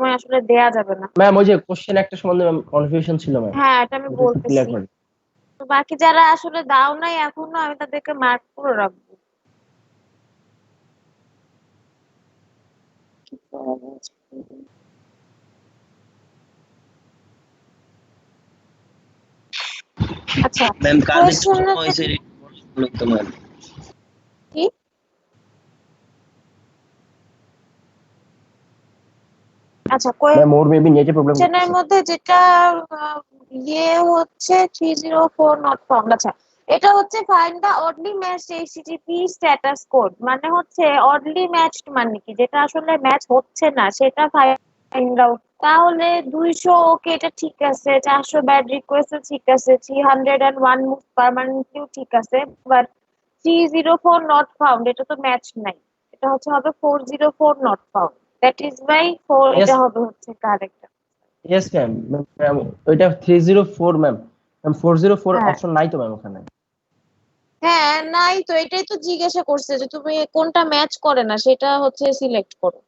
সময় আসলে দেয়া যাবে না। ম্যাম ওই যে কোশ্চেন একটা সম্বন্ধে ম্যাম কনফিউশন ছিল ম্যাম, হ্যাঁ, এটা আমি একটু ক্লিয়ার বলতেছি। করেন। তো বাকি যারা আসলে দাও নাই এখনো, আমি তাদেরকে মার্ক করে রাখবো। আচ্ছা, ম্যাম কালকে কোয়েশ্চেন জমা হয়েছে রিপোর্ট তো ম্যাম। কি? আচ্ছা, ম্যাম ওর মেবি নেটে প্রবলেম কোয়েশ্চেনের করতেছে। মধ্যে যেটা ইয়ে হচ্ছে 304 নট ফাউন্ড। আচ্ছা, এটা হচ্ছে find the oddly matched HTTP status code, মানে হচ্ছে অডলি ম্যাচড মানে কি, যেটা আসলে ম্যাচ হচ্ছে না সেটা ফাইন্ড আউট। তাহলে 200 ওকে, এটা ঠিক আছে, 400 ব্যাড রিকোয়েস্ট ঠিক আছে, 301 মুভ পার্মানেন্টলিও ঠিক আছে, বাট 304 নট ফাউন্ড এটা তো ম্যাচ নাই। এটা হচ্ছে হবে 404 not found, that is by 4, এটা হবে হচ্ছে কারেক্ট। Yes ma'am. ম্যাম ওইটা 304 ম্যাম। ম্যাম 404 হ্যাঁ অপশন নাই তো ম্যাম ওখানে। হ্যাঁ, নাই তো, এটাই তো জিজ্ঞাসা করছে যে তুমি কোনটা ম্যাচ করে না সেটা হচ্ছে সিলেক্ট করো।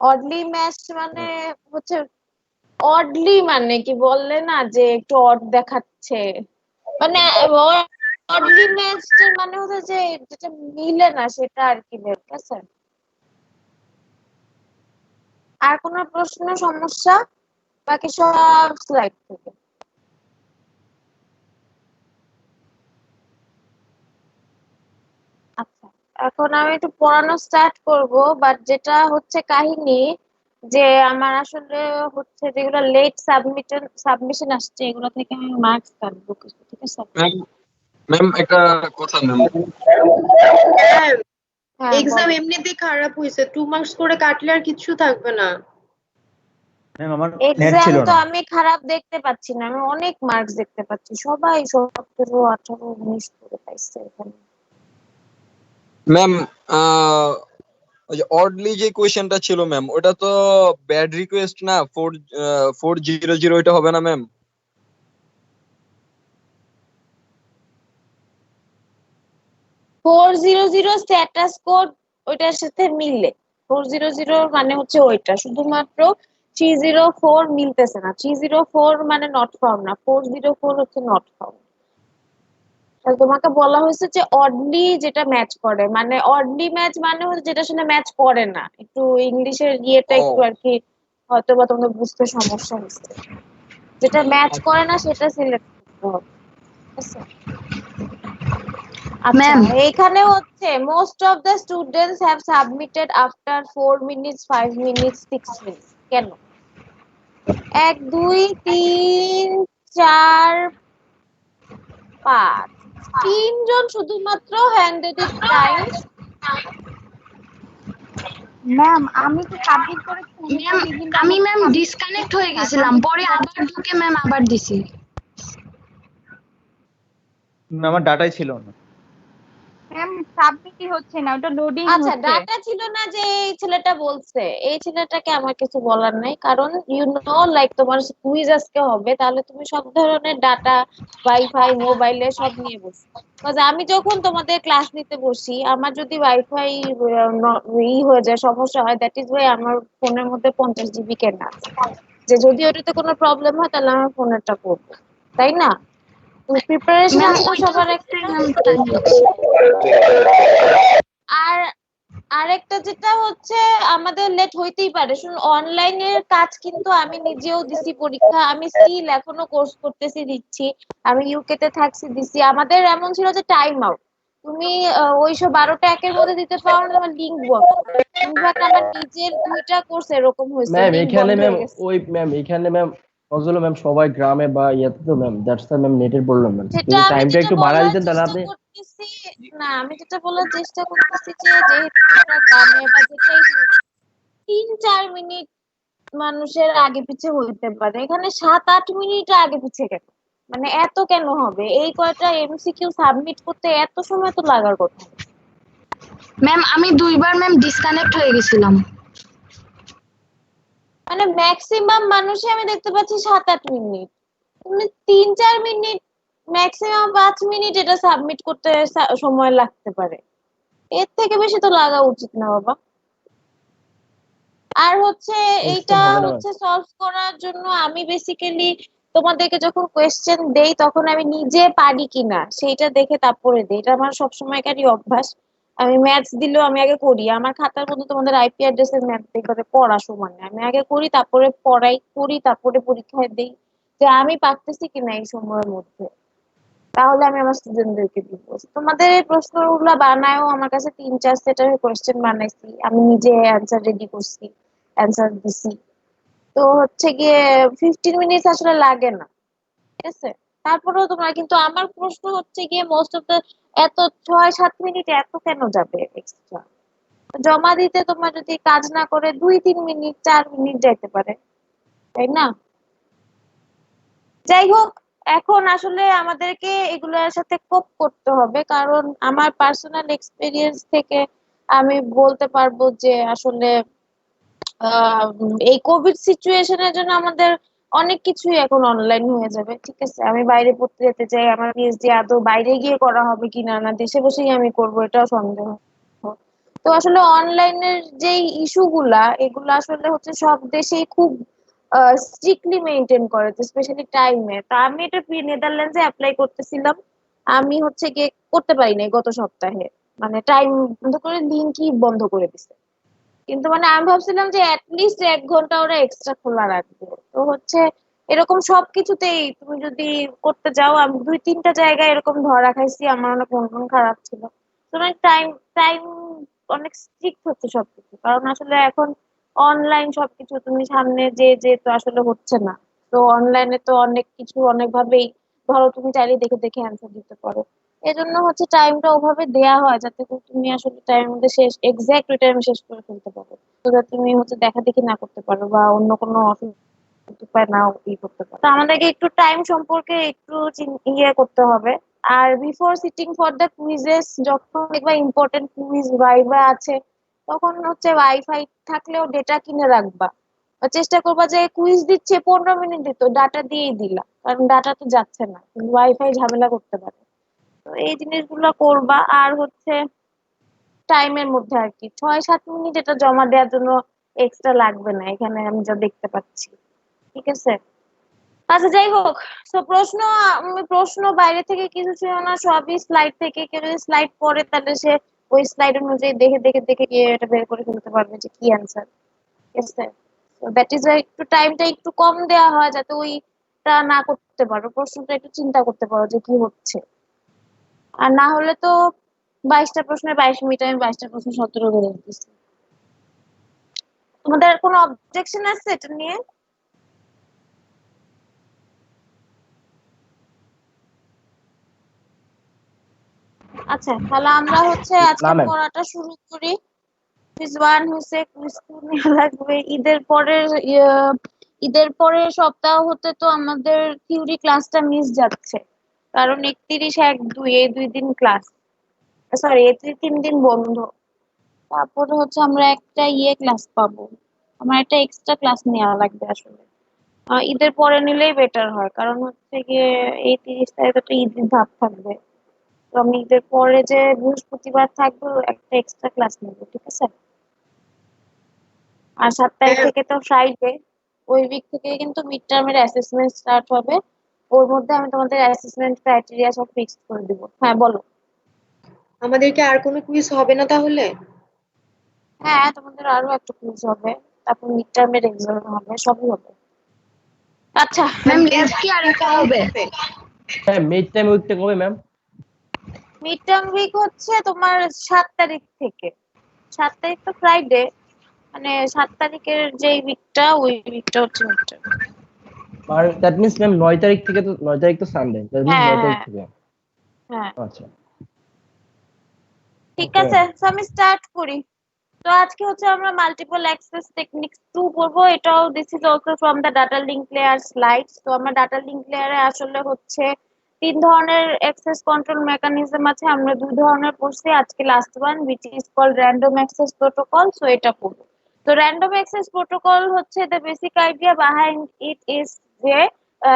অডলি ম্যাচ মানে হচ্ছে, অডলি মানে কি বললে না যে একটু অড দেখাচ্ছে, মানে অডলি ম্যাচ মানে হচ্ছে যে যেটা মিলে না সেটা আর কি, বের আছে। আর কোনো প্রশ্ন সমস্যা? বাকি সব স্লাইড থেকে। আচ্ছা, এখন আমি একটু পড়ানো স্টার্ট করব, বাট যেটা হচ্ছে কাহিনী যে আমার আসলে হচ্ছে যেগুলো লেট সাবমিশন আসছে এগুলো থেকে আমি মার্কস কাটবো কিছু, ঠিক আছে? ম্যাম ম্যাম একটা কথা ম্যাম, হ্যাঁ এক্সাম বলো। এমনিতেই খারাপ হয়েছে, 2 মার্কস করে কাটলে আর কিছু থাকবে না। ম্যাম আমার নেট এক্সাম ছিল তো না। আমি খারাপ দেখতে পাচ্ছি না, আমি অনেক মার্কস দেখতে পাচ্ছি, সবাই 17, 18, 19 করে পাইছে এখানে। ম্যাম ওই যে অডলি যে কোয়েশ্চেনটা ছিল ম্যাম, ওটা তো ব্যাড রিকোয়েস্ট না, 400 ওইটা হবে না ম্যাম? 400 স্ট্যাটাস কোড ওইটার সাথে মিলে, 400 মানে হচ্ছে ওইটা, শুধুমাত্র 304 মিলতেছে না। 304 মানে নট ফাউন্ড না, 404 হচ্ছে নট ফাউন্ড। তোমাকে বলা হয়েছে যে অডলি যেটা ম্যাচ করে, মানে অডলি ম্যাচ মানে হচ্ছে যেটা আসলে ম্যাচ করে না। একটু ইংলিশের ইয়েটা ও একটু আর কি হয়তো বা তোমাদের বুঝতে সমস্যা হচ্ছে। যেটা ম্যাচ করে না সেটা সিলেক্ট করতে হবে, ঠিক আছে? আচ্ছা, ম্যাম এখানে হচ্ছে most of the students have submitted after 4 minutes, 5 minutes, 6 minutes. কেন? 1 2 3 4 5 তিনজন শুধুমাত্র হ্যান্ডেড টাইম। ম্যাম আমি তো সাবমিট করে আমি ম্যাম ডিসকানেক্ট হয়ে গেছিলাম, পরে আবার ঢুকে ম্যাম আবার দিছি। আমার ডাটাই ছিল না। ম্যাম সাবমিটই হচ্ছে না, ওটা লোডিং আচ্ছা, হচ্ছে। ডাটা ছিল না যে এই ছেলেটা বলছে, এই ছেলেটাকে আমার কিছু বলার নাই, কারণ ইউ নো লাইক তোমার কুইজ আজকে হবে, তাহলে তুমি সব ধরনের ডাটা, ওয়াইফাই, মোবাইলে সব নিয়ে বসো। আমি যখন তোমাদের ক্লাস নিতে বসি, আমার যদি ওয়াইফাই হয়ে যায়, সমস্যা হয়, দ্যাট ইজ ওয়াই আমার ফোনের মধ্যে 50 জিবি কেনা আছে, যে যদি ওটাতে কোনো প্রবলেম হয় তাহলে আমার ফোনেরটা করবো, তাই না? প্রিপারেশন ম্যাম তো ওইটা সবার হচ্ছে একটা। ম্যাম টাইম লাগছে। আর আরেকটা যেটা হচ্ছে, আমাদের লেট হইতেই পারে, শুনুন, অনলাইনের কাজ কিন্তু আমি নিজেও দিছি পরীক্ষা, আমি স্টিল এখনো কোর্স করতেছি, দিচ্ছি। আমি ইউকে তে থাকছি, দিছি। আমাদের এমন ছিল যে টাইম আউট, তুমি ওইসব 12টা 1-এর মধ্যে দিতে পারো না, তোমার লিঙ্ক বন্ধ। ইনফ্যাক্ট আমার নিজের 2টা কোর্স এরকম হয়েছে, ম্যাম লিঙ্ক এখানে বন্ধ ম্যাম হয়ে গেছে। ওই ম্যাম এখানে ম্যাম ফজল ম্যাম সবাই গ্রামে বা ইয়াতে তো ম্যাম, দ্যাটস দ্য ম্যাম নেটের প্রবলেম ম্যাম। যেটা যদি আমি টাইমটা যেটা একটু বাড়ায় বলার দিতেন তাহলে চেষ্টা আপনি। করতেছি, না আমি যেটা বলার চেষ্টা করতেছি যে যেহেতু তোমরা গ্রামে বা যেটাই 3-4 মিনিট মানুষের আগে পিছে হইতে পারে, এখানে 7-8 মিনিট আগে পিছে কেন? মানে এত কেন হবে? এই কয়টা এমসিকিউ সাবমিট করতে এত সময় তো লাগার কথা না। ম্যাম আমি দুইবার ম্যাম ডিসকানেক্ট হয়ে গেছিলাম। মানে ম্যাক্সিমাম মানুষই আমি দেখতে পাচ্ছি 7-8 মিনিট, তুমি 3-4 মিনিট, ম্যাক্সিমাম 5 মিনিট এটা সাবমিট করতে সময় লাগতে পারে, এর থেকে বেশি তো লাগা উচিত না বাবা। আর হচ্ছে এইটা হবে না ম্যাম। হচ্ছে সলভ করার জন্য আমি বেসিক্যালি তোমাদেরকে যখন কোয়েশ্চেন দেই তখন আমি নিজে পারি কিনা সেইটা দেখে তারপরে দেই। এটা আমার সবসময়কারই অভ্যাস। আমি ম্যাথস দিলেও আমি আগে করি, আমার খাতার মধ্যে তোমাদের আইপি অ্যাড্রেসের ম্যাথ দেখবে পড়া সমানে আমি আগে করি, তারপরে পড়াই করি, তারপরে পরীক্ষায় দেই যে আমি পারতেছি কিনা এই সময়ের মধ্যে, তাহলে আমি আমার স্টুডেন্টদেরকে দিব। তোমাদের এই প্রশ্নগুলো বানায়ও আমার কাছে 3-4 সেটের কোয়েশ্চেন বানাইছি, আমি নিজে অ্যান্সার রেডি করছি, অ্যান্সার দিছি। তো হচ্ছে গিয়ে 15 মিনিট আসলে লাগে না, ঠিক আছে। তারপরেও তোমরা কিন্তু আমার প্রশ্ন হচ্ছে গিয়ে মোস্ট অফ দ্য এত 6-7 মিনিট এত কেন যাবে এক্সট্রা? জমা দিতে তোমার যদি কাজ না করে 2-3 মিনিট 4 মিনিট যাইতে পারে, তাই না? যাই হোক, এখন আসলে আমাদেরকে এগুলোর সাথে কোপ করতে হবে, কারণ আমার পার্সোনাল এক্সপিরিয়েন্স থেকে আমি বলতে পারবো যে আসলে এই কোভিড সিচুয়েশনের জন্য আমাদের অনেক কিছুই এখন অনলাইন হয়ে যাবে, ঠিক আছে। আমি বাইরে পড়তে যেতে চাই, আমার পিএইচডি আদৌ বাইরে গিয়ে করা হবে কিনা, না দেশে বসেই আমি করবো, এটাও সন্দেহ। তো আসলে অনলাইনের যেই ইস্যুগুলা এগুলা আসলে হচ্ছে সব দেশেই খুব স্ট্রিক্টলি মেনটেন করে, স্পেশালি টাইমে। তা আমি এটা নেদারল্যান্ডসে অ্যাপ্লাই করতেছিলাম, আমি হচ্ছে গিয়ে করতে পারি নাই গত সপ্তাহে, মানে টাইম বন্ধ করে লিঙ্কই বন্ধ করে দিছে। কিন্তু মানে আমি ভাবছিলাম যে অ্যাটলিস্ট 1 ঘন্টা ওরা এক্সট্রা খোলা রাখবে। তো হচ্ছে এরকম সবকিছুতেই তুমি যদি করতে যাও, আমি 2-3টা জায়গায় এরকম ধরা খাইছি, আমার অনেক মন টন খারাপ ছিল। তোমার টাইম টাইম অনেক স্ট্রিক্ট হচ্ছে সবকিছু, কারণ আসলে এখন অনলাইন সবকিছু, তুমি সামনে যে যে তো আসলে হচ্ছে না। তো অনলাইনে তো অনেক কিছু অনেক ভাবেই, ধরো তুমি চাইলে দেখে দেখে অ্যান্সার দিতে পারো। এজন্য হচ্ছে টাইমটা ওভাবে দেয়া হয় যাতে করে তুমি আসলে টাইমের মধ্যে শেষ, এক্সাক্ট ওই টাইমে শেষ করে ফেলতে পারো, তো that তুমি হচ্ছে দেখা দেখি না করতে পারো বা অন্য কোনো উপায় নাও করতে পারো। তো আমাদেরকে একটু টাইম সম্পর্কে একটু ইয়ে করতে হবে। আর before sitting for the quizzes, যখন দেখবা ইম্পর্টেন্ট কুইজ ভাইবা আছে, তখন হচ্ছে ওয়াইফাই থাকলেও ডেটা কিনে রাখবা। বা চেষ্টা করবা যে কুইজ দিচ্ছে 15 মিনিট দিত, ডাটা দিয়েই দিলা, কারণ ডাটা তো যাচ্ছে না, কিন্তু ওয়াইফাই ঝামেলা করতে পারে। তো এই জিনিসগুলো করবা। আর হচ্ছে টাইমের মধ্যে আর কি 6-7 মিনিট এটা জমা দেওয়ার জন্য এক্সট্রা লাগবে না, এখানে আমি যা দেখতে পাচ্ছি, ঠিক আছে। আচ্ছা যাই হোক, তো প্রশ্ন বাইরে থেকে কিছু ছিল না, সবই স্লাইড থেকে। কেউ যদি স্লাইড পড়ে তাহলে সে ওই স্লাইড অনুযায়ী দেখে দেখে দেখে গিয়ে এটা বের করে ফেলতে পারবে যে কি অ্যান্সার, ঠিক আছে। তো দ্যাট ইজ একটু টাইমটা একটু কম দেওয়া হয় যাতে ওইটা না করতে পারো, প্রশ্নটা একটু চিন্তা করতে পারো যে কি হচ্ছে। আর না হলে তো 22টা প্রশ্নের 22 মিনিট আমি 22টা প্রশ্ন 17 ধরে দিচ্ছি। তোমাদের কোনো অবজেকশন আছে এটা নিয়ে? আচ্ছা, তাহলে আমরা হচ্ছে আজকে না ম্যাম। পড়াটা শুরু করি। কুইজ 1 হচ্ছে, কুইজ 2 নেওয়া লাগবে ঈদের পরের সপ্তাহ হতে। তো আমাদের থিওরি ক্লাসটা মিস যাচ্ছে, কারণ 31-1-2 এই 2 দিন ক্লাস, সরি এই 3 দিন বন্ধ। তারপরে হচ্ছে আমরা একটা ক্লাস পাবো, আমার একটা এক্সট্রা ক্লাস নেওয়া লাগবে আসলে। ঈদের পরে নিলেই বেটার হয়, কারণ হচ্ছে গিয়ে এই 30 তারিখ একটা ঈদের ধাপ থাকবে। তো আমি ঈদের পরে যে বৃহস্পতিবার থাকবে একটা এক্সট্রা ক্লাস নেবো, ঠিক আছে। আর 7 তারিখ থেকে তো ফ্রাইডে, ওই উইক থেকে কিন্তু মিড টার্মের অ্যাসেসমেন্ট স্টার্ট হবে। ওর মধ্যে আমি তোমাদের অ্যাসেসমেন্ট ক্রাইটেরিয়া সব ফিক্সড করে দিব। হ্যাঁ বলো। আমাদেরকে আর কোনো কুইজ হবে না তাহলে? হ্যাঁ, তোমাদের আরো একটা কুইজ হবে, তারপর মিড টার্মের এক্সাম হবে, সবই হবে। আচ্ছা, ম্যাম ল্যাব কি আরেকটা হবে? হ্যাঁ, মিড টাইম উইকটা কবে ম্যাম? মিড টার্ম উইক হচ্ছে তোমার 7 তারিখ থেকে। 7 তারিখ তো ফ্রাইডে, মানে 7 তারিখের যে উইকটা, ওই উইকটা হচ্ছে মিড টার্ম। আর দ্যাট মিন্স ম্যাম 9 তারিখ থেকে, তো 9 তারিখ তো সানডে, দ্যাট মিন্স হ্যাঁ 9 তারিখ হ্যাঁ থেকে। হ্যাঁ, আচ্ছা, ঠিক ওকে আছে। ম্যাম। তো আমি স্টার্ট করি। তো আজকে হচ্ছে আমরা মাল্টিপল অ্যাক্সেস টেকনিক্স 2 পড়বো। এটাও this is also from the data link layer slides. তো আমরা ডাটা লিঙ্ক লেয়ারে আসলে হচ্ছে 3 ধরনের অ্যাক্সেস কন্ট্রোল মেকানিজম আছে, আমরা 2 ধরনের পড়ছি আজকে, last one which is called random access protocol. So এটা পড়বো। তো র্যান্ডম অ্যাক্সেস প্রোটোকল হচ্ছে the basic idea behind it is যে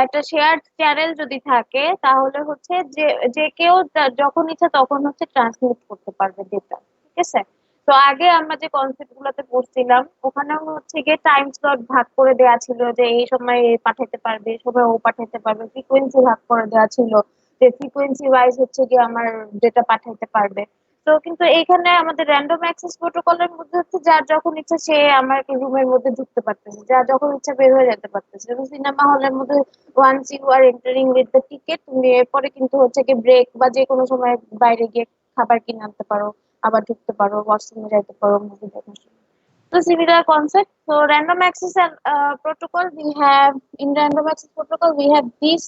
একটা শেয়ার্ড চ্যানেল যদি থাকে তাহলে হচ্ছে যে যে কেউ যখন ইচ্ছা তখন হচ্ছে ট্রান্সমিট করতে পারবে ডেটা, ঠিক আছে। তো আগে আমরা যে কনসেপ্ট গুলোতে পড়ছিলাম ওখানে হচ্ছে গিয়ে টাইম স্লট ভাগ করে দেওয়া ছিল যে এই সময় এ পাঠাতে পারবে এই সময় ও পাঠাতে পারবে, ফ্রিকোয়েন্সি ভাগ করে দেওয়া ছিল যে ফ্রিকোয়েন্সি ওয়াইজ হচ্ছে গিয়ে আমার ডেটা পাঠাতে পারবে। তো কিন্তু এইখানে আমাদের র্যান্ডম অ্যাক্সেস প্রোটোকলের মধ্যে হচ্ছে যার যখন ইচ্ছা সে আমার রুমের মধ্যে ঢুকতে পারতেছে, যার যখন ইচ্ছা বের হয়ে যেতে পারতেছে। এবং সিনেমা হলের মধ্যে once you are entering with the ticket, তুমি এরপরে কিন্তু হচ্ছে কি ব্রেক বা যে কোনো সময় বাইরে গিয়ে খাবার কিনে আনতে পারো, আবার ঢুকতে পারো, ওয়াশরুমে যাইতে পারো, মুভি দেখার সময়। So similar concept. So random access protocol we have in random access protocol we have these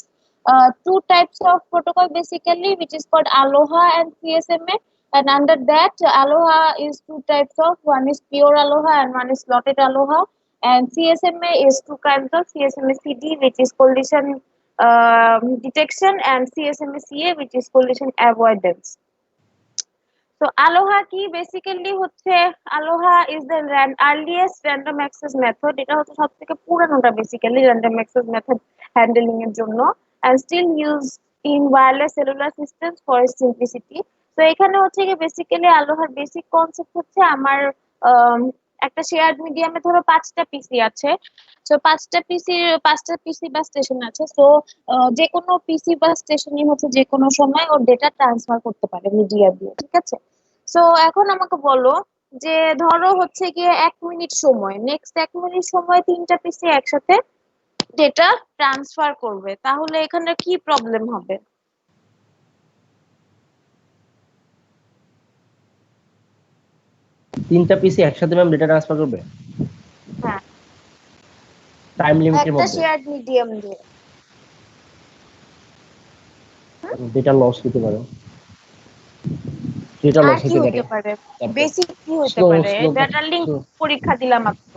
two types of protocol basically, which is called Aloha and CSMA. And under that, Aloha is two types of, one is pure Aloha and one is slotted Aloha. And CSMA is two kinds of, CSMA CD, which is collision detection, and CSMA CA, which is collision avoidance. তো আলোহা কি basically হচ্ছে, ALOHA is the earliest random access method. এটা হচ্ছে সব থেকে পুরানোটা basically random access method handling এর জন্য, and still used in wireless cellular systems for its simplicity. তো এখানে হচ্ছে কি বেসিক্যালি আলোহার বেসিক কনসেপ্ট হচ্ছে আমার আম, একটা শেয়ার্ড মিডিয়ামে ধরো 5টা পিসি আছে। তো 5টা পিসি বা স্টেশন আছে। তো যে কোনো পিসি বা স্টেশনই হচ্ছে যে কোনো সময় ওর ডেটা ট্রান্সফার করতে পারে মিডিয়া দিয়ে, ঠিক আছে। সো এখন আমাকে বলো যে ধরো হচ্ছে গিয়ে 1 মিনিট সময়, নেক্সট 1 মিনিট সময় 3টা পিসি একসাথে ডেটা ট্রান্সফার করবে, তাহলে এখানে কি প্রবলেম হবে? 3টা পিসি একসাথে ম্যাম ডেটা ট্রান্সফার করবে হ্যাঁ, টাইম লিমিটের একটা মধ্যে? শেয়ার্ড মিডিয়াম দিয়ে। ডেটা লস হতে পারে, ডেটা আর লস কি হতে পারে। হতে পারে? তারপর বেসিক কি হতে স্লো পারে? স্লো ডাটার লিংক পরীক্ষা দিলাম মাত্র।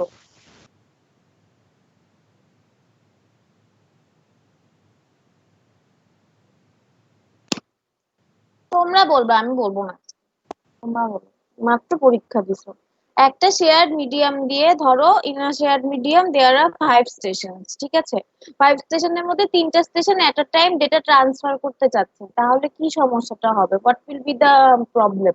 তোমরা বলবা, আমি বলবো না। তোমরা বলো, মাত্র পরীক্ষা দিছো। একটা শেয়ার্ড মিডিয়াম দিয়ে ধরো, in a shared medium there are 5 station, ঠিক আছে। 5 স্টেশনের মধ্যে 3টা station at a time data transfer করতে চাচ্ছে, তাহলে কি সমস্যাটা হবে? What will be the problem?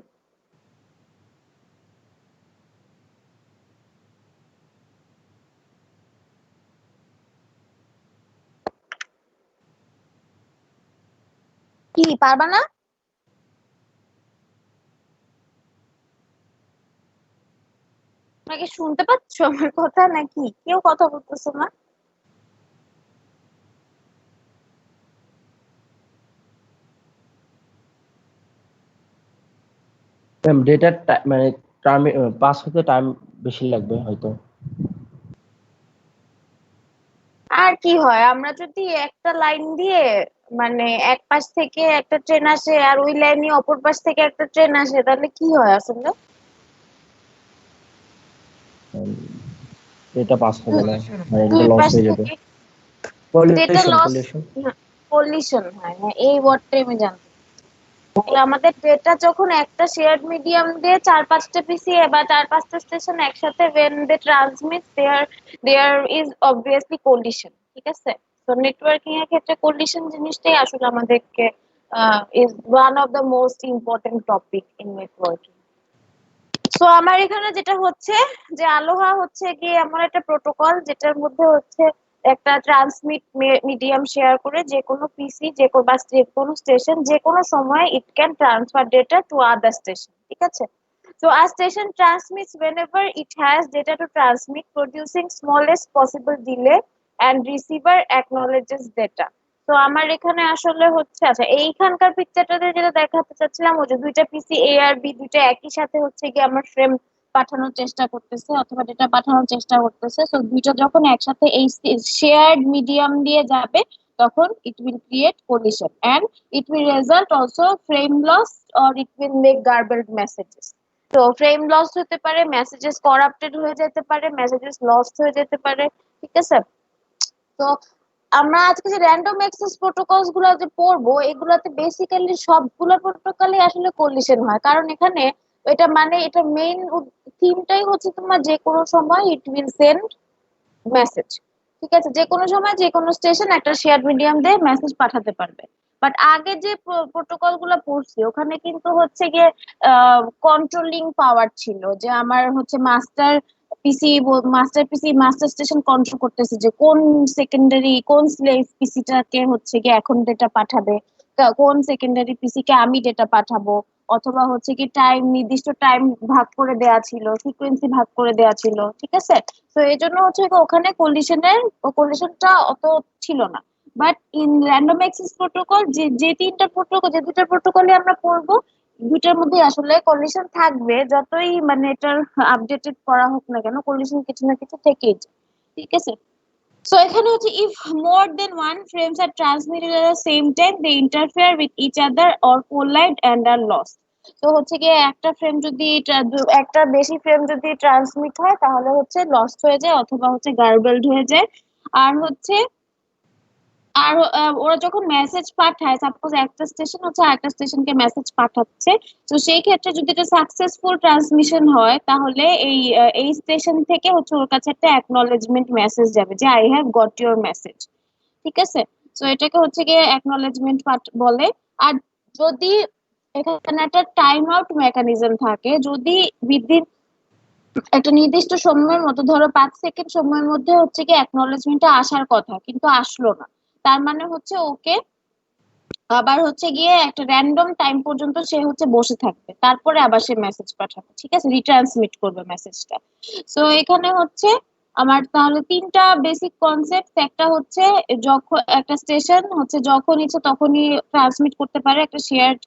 কি পারবা না? নাকি শুনতে পাচ্ছ আমার কথা, নাকি কেউ কথা বলতেছো না? ম্যাম ডেটা মানে টাইম পাস হতে টাইম বেশি লাগবে হয়তো। আর কি হয়, আমরা যদি একটা লাইন দিয়ে মানে এক পাশ থেকে একটা ট্রেন আসে আর ওই লাইনে অপর পাশ থেকে একটা ট্রেন আসে, তাহলে কি হয় আসলে? ডেটা পাস হবে না, মানে দুই ডেটা লস পাশ হয়ে যাবে। থেকে ডেটা লস, কলিশন হয়। হ্যাঁ, এই ওয়ার্ডটাই আমি জানতাম। তাহলে আমাদের ডেটা যখন একটা শেয়ার্ড মিডিয়াম দিয়ে 4-5টা পিসি বা 4-5টা স্টেশন একসাথে when they transmit, there is obviously collision, ঠিক আছে। তো নেটওয়ার্কিং এর ক্ষেত্রে collision জিনিসটাই আসলে আমাদেরকে is one of the most important topic in networking. So আমার এখানে যেটা হচ্ছে যে আলোহা হচ্ছে গিয়ে এমন একটা প্রোটোকল যেটার মধ্যে হচ্ছে একটা ট্রান্সমিট মিডিয়াম শেয়ার করে যে কোনো পিসি যে কোনো স্টেশন যে কোনো সময় it can transfer data to other station, ঠিক আছে। So a station transmits whenever it has data to transmit, producing smallest possible delay, and receiver acknowledges data. তো আমার এখানে আসলে হচ্ছে, আচ্ছা এইখানকার পিকচারটাতে যেটা দেখাতে চাচ্ছিলাম, ওই যে দুইটা পিসি এ আর বি দুইটা একই সাথে হচ্ছে কি আমার ফ্রেম পাঠানোর চেষ্টা করতেছে অথবা ডেটা পাঠানোর চেষ্টা করতেছে। তো দুইটা যখন একসাথে এই শেয়ার্ড মিডিয়াম দিয়ে যাবে তখন it will create collision and it will result also frame loss or it will make garbled messages. তো ফ্রেম লস হতে পারে, মেসেজেস করাপ্টেড হয়ে যেতে পারে, মেসেজেস লস্ট হয়ে যেতে পারে, ঠিক আছে। তো আমরা আজকে যে র্যান্ডম অ্যাক্সেস প্রোটোকলস গুলো যে পড়বো, এগুলাতে বেসিক্যালি সবগুলো প্রোটোকলই আসলে কলিশন হয়, কারণ এখানে এটা মানে এটা মেইন থিমটাই হচ্ছে তোমার যে কোনো সময় ইট উইল সেন্ড মেসেজ, ঠিক আছে। যে কোনো সময় যে কোনো স্টেশন একটা শেয়ার মিডিয়াম দিয়ে মেসেজ পাঠাতে পারবে। বাট আগে যে প্রোটোকল গুলো পড়ছি ওখানে কিন্তু হচ্ছে গিয়ে কন্ট্রোলিং পাওয়ার ছিল, যে আমার হচ্ছে মাস্টার স্টেশন কন্ট্রোল করতেছে যে কোন সেকেন্ডারি কোন স্লেভ পিসিটাকে হচ্ছে গিয়ে এখন ডেটা পাঠাবে, কোন সেকেন্ডারি পিসি কে আমি ডেটা পাঠাবো, অথবা হচ্ছে কি নির্দিষ্ট টাইম ভাগ করে দেয়া ছিল, ফ্রিকোয়েন্সি ভাগ করে দেয়া ছিল, ঠিক আছে। তো এই জন্য হচ্ছে কি ওখানে কোলিশনটা অত ছিল না। But in random access protocol যে দুইটা প্রোটোকলে আমরা পড়বো, দুইটার মধ্যে আসলে কলিশন থাকবে, যতই মানে এটার আপডেটেড করা হোক না কেন কলিশন কিছু না কিছু থেকেই যায়, ঠিক আছে। So এখানে হচ্ছে if more than one frames are transmitted at the same time they interfere with each other or collide and are lost. তো হচ্ছে গিয়ে একটা বেশি ফ্রেম যদি ট্রান্সমিট হয় তাহলে হচ্ছে লস্ট হয়ে যায় অথবা হচ্ছে গার্বেলড হয়ে যায়। আর হচ্ছে ওরা যখন মেসেজ পাঠায়, সাপোজ একটা স্টেশন হচ্ছে আরেকটা স্টেশনকে মেসেজ পাঠাচ্ছে, তো সেই ক্ষেত্রে যদি এটা সাকসেসফুল ট্রান্সমিশন হয় তাহলে এই স্টেশন থেকে হচ্ছে ওর কাছে একটা অ্যাকনলেজমেন্ট মেসেজ যাবে যে I have got your message, ঠিক আছে। তো এটাকে হচ্ছে গিয়ে অ্যাকনলেজমেন্ট বলে। আর যদি এখানে একটা টাইম আউট মেকানিজম থাকে, যদি উইদিন একটা নির্দিষ্ট সময়ের মতো ধরো 5 সেকেন্ড সময়ের মধ্যে হচ্ছে কি অ্যাকনলেজমেন্টটা আসার কথা কিন্তু আসলো না, তার মানে হচ্ছে ওকে আবার হচ্ছে গিয়ে একটা র্যান্ডম টাইম পর্যন্ত সে হচ্ছে বসে থাকবে, তারপরে আবার সে মেসেজ পাঠাবে, ঠিক আছে, রিট্রান্সমিট করবে মেসেজটা। সো এখানে হচ্ছে আমার তাহলে তিনটা বেসিক কনসেপ্ট, একটা হচ্ছে যখন একটা স্টেশন হচ্ছে যখন ইচ্ছে তখনই ট্রান্সমিট করতে পারে একটা শেয়ার্ড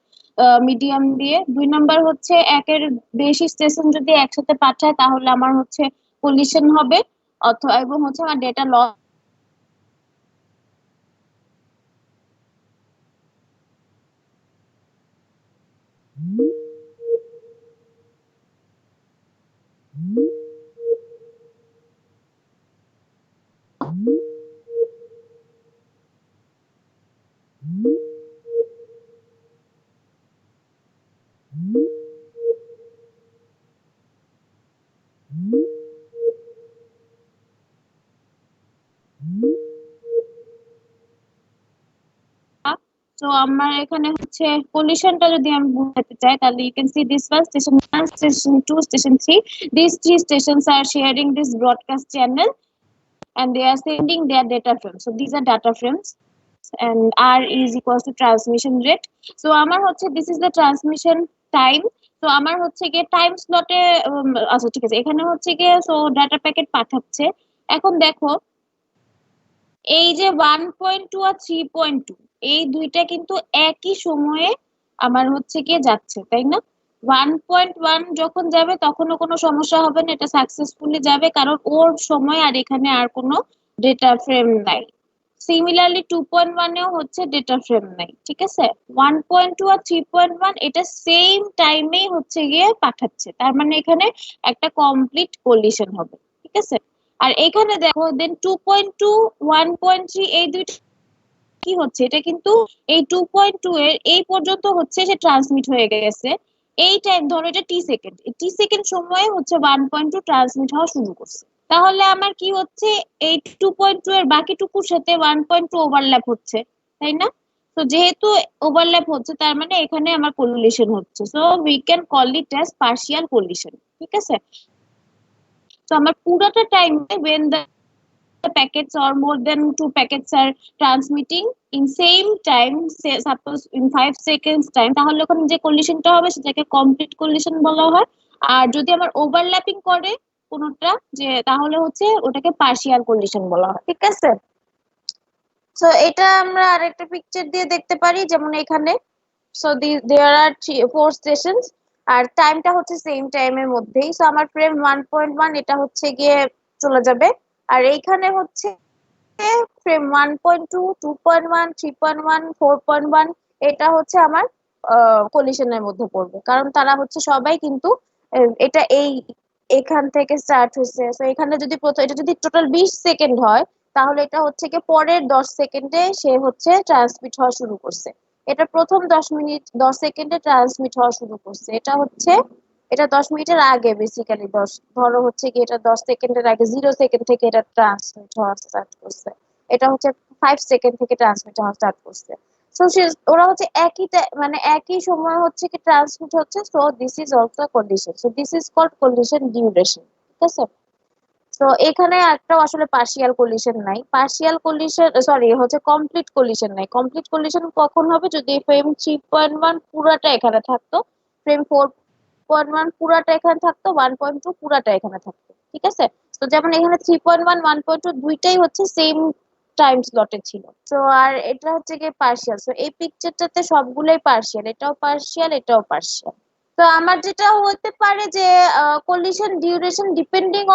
মিডিয়াম দিয়ে। 2 নাম্বার হচ্ছে একের বেশি স্টেশন যদি একসাথে পাঠায় তাহলে আমার হচ্ছে কলিশন হবে অথবা এবং হচ্ছে আমার ডেটা লস তো আমার এখানে হচ্ছে পলিউশনটা যদি আমি বোঝাতে চাই তাহলে you can see this one station 1, station 2, station 3, these 3 stations are sharing this broadcast channel and they are sending their data frames, so these are data frames and r is equals to transmission rate. So আমার হচ্ছে this is the transmission time. তো আমার হচ্ছে গিয়ে time স্লটে আচ্ছা ঠিক আছে, এখানে হচ্ছে গিয়ে সো ডাটা প্যাকেট পাঠাচ্ছে। এখন দেখো এই যে 1.2 আর 3.2 এই দুইটা কিন্তু একই সময়ে আমার হচ্ছে গিয়ে যাচ্ছে, তাই না? 1.1 যখন যাবে তখনও কোনো সমস্যা হবে না, এটা সাকসেসফুলি যাবে কারণ ওর সময় আর এখানে আর কোনো ডেটা ফ্রেম নাই। সিমিলারলি 2.1 এও হচ্ছে ডেটা ফ্রেম নাই, ঠিক আছে। 1.2 আর 3.1 এটা সেম টাইমেই হচ্ছে গিয়ে পাঠাচ্ছে, তার মানে এখানে একটা কমপ্লিট কলিশন হবে, ঠিক আছে। আর এখানে দেখো দেন 2.2 1.3 এই দুইটা কি হচ্ছে, এটা কিন্তু এই 2.2 এর এই পর্যন্ত হচ্ছে সে ট্রান্সমিট হয়ে গেছে, এই টাইম ধরো এটা টি সেকেন্ড সময়ে হচ্ছে 1.2 ট্রান্সমিট হওয়া শুরু করছে, তাহলে আমার কি হচ্ছে এই 2.2 এর বাকিটুকুর সাথে 1.2 ওভারল্যাপ হচ্ছে, তাই না? তো যেহেতু ওভারল্যাপ হচ্ছে তার মানে এখানে আমার কোলিশন হচ্ছে, so we can call it as partial collision, ঠিক আছে। তো আমার পুরোটা টাইমে when the packets or more than 2 packets are transmitting in same time, say suppose in 5 seconds time, তাহলে ওখানে যে কলিশনটা হবে সেটাকে কমপ্লিট কলিশন বলা হয়। আর যদি আমার ওভারল্যাপিং করে কোনোটা যে তাহলে হচ্ছে ওটাকে পার্শিয়াল কলিশন বলা হয়, ঠিক আছে। সো এটা আমরা আরেকটা পিকচার দিয়ে দেখতে পারি, যেমন এখানে সো দেয়ার আর 4 স্টেশনস আর টাইমটা হচ্ছে সেম টাইমের মধ্যেই। সো আমার ফ্রেম 1.1 এটা হচ্ছে গিয়ে চলে যাবে, আর এইখানে হচ্ছে ফ্রেম 1.2 2.1 3.1 4.1 এটা হচ্ছে আমার কলিশনের মধ্যে পড়বে, কারণ তারা হচ্ছে সবাই কিন্তু এটা এখান থেকে স্টার্ট হয়েছে। তো এখানে যদি এটা যদি টোটাল 20 সেকেন্ড হয় তাহলে এটা হচ্ছে কি পরের 10 সেকেন্ডে সে হচ্ছে ট্রান্সমিট হওয়া শুরু করছে, এটা প্রথম 10 সেকেন্ডে ট্রান্সমিট হওয়া শুরু করছে, এটা 10 মিনিটের আগে বেসিক্যালি ধরো হচ্ছে কি এটা 10 সেকেন্ডের আগে 0 সেকেন্ড থেকে এটা ট্রান্সমিট হওয়া স্টার্ট করছে, এটা হচ্ছে 5 সেকেন্ড থেকে ট্রান্সমিট হওয়া স্টার্ট করছে। সো ওরা হচ্ছে মানে একই সময় হচ্ছে কি ট্রান্সমিট হচ্ছে, so this is also condition, so this is called condition duration. ঠিক আছে, তো এখানে একটা আসলে পার্শিয়াল কলিশন নাই, পার্শিয়াল কলিশন সরি হচ্ছে কমপ্লিট কলিশন নাই। কমপ্লিট কলিশন কখন হবে, যদি ফ্রেম 3.1 পুরাটা এখানে থাকতো, ফ্রেম 4.1 পুরাটা এখানে থাকতো, 1.2 পুরাটা এখানে থাকতো। ঠিক আছে, তো যেমন এখানে 3.1 1.2 দুইটাই হচ্ছে সেম টাইম স্লটে ছিল। তো আর এটা হচ্ছে গিয়ে পার্শিয়াল, তো এই পিকচারটাতে সবগুলোই পার্শিয়াল, এটাও পার্শিয়াল এটাও পার্শিয়াল। তো আমার যেটা হতে পারে যে collision duration depending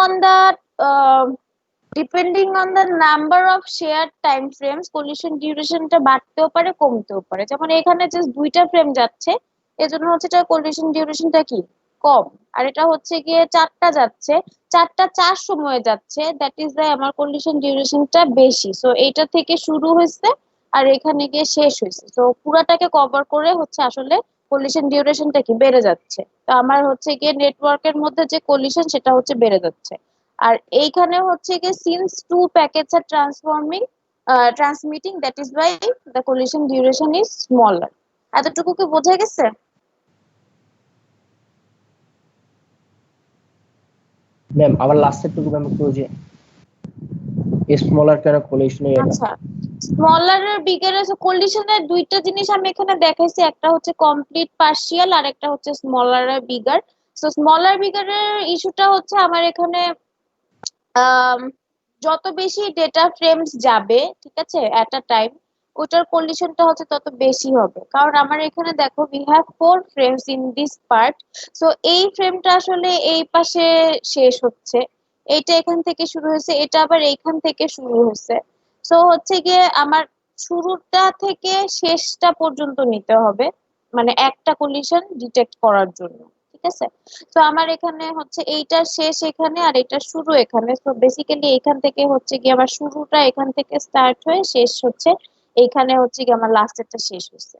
on the number of shared time frames, collision durationটা বাড়তেও পারে কমতেও পারে। যেমন এখানে জাস্ট দুইটা ফ্রেম যাচ্ছে, এজন্য হচ্ছে এটা collision durationটা কি কম, আর এটা হচ্ছে গিয়ে চারটা যাচ্ছে, চারটা 4 সময়ে যাচ্ছে, দ্যাট ইজ আমার collision durationটা বেশি। সো এইটা থেকে শুরু হয়েছে আর এখানে গিয়ে শেষ হয়েছে, তো পুরাটাকে কভার করে হচ্ছে আসলে collision durationটা কি বেড়ে যাচ্ছে। তো আমার হচ্ছে গিয়ে নেটওয়ার্কের মধ্যে যে collision সেটা হচ্ছে বেড়ে যাচ্ছে। আর এইখানে হচ্ছে গিয়ে since two packets are transmitting, that is why the collision duration is smaller. এতটুকু কি বোঝা গেছে? ম্যাম আবার লাস্টের টুকু ম্যাম একটু যে স্মলার কেন কলিশন এটা। আচ্ছা, স্মলার আর বিগের কলিশনের দুইটা জিনিস আমি এখানে দেখাইছি, একটা হচ্ছে কমপ্লিট পার্শিয়াল আর একটা হচ্ছে স্মলার আর বিগার। সো স্মলার বিগারের ইস্যুটা হচ্ছে আমার এখানে যত বেশি ডেটা ফ্রেমস যাবে, ঠিক আছে, এট আ টাইম, ওটার কন্ডিশনটা হচ্ছে তত বেশি হবে। কারণ আমার এখানে দেখো we have 4 frames in this part, so এই ফ্রেমটা আসলে এই পাশে শেষ হচ্ছে, এইটা এখান থেকে শুরু হয়েছে, এটা আবার এইখান থেকে শুরু হয়েছে। সো হচ্ছে গিয়ে আমার শুরুটা থেকে শেষটা পর্যন্ত নিতে হবে, মানে একটা কন্ডিশন ডিটেক্ট করার জন্য। ঠিক আছে, তো আমার এখানে হচ্ছে এইটা শেষ এখানে আর এটা শুরু এখানে, তো বেসিক্যালি এখান থেকে হচ্ছে কি আমার শুরুটা এখান থেকে স্টার্ট হয়ে শেষ হচ্ছে এইখানে, হচ্ছে কি আমার লাস্টেরটা শেষ হচ্ছে।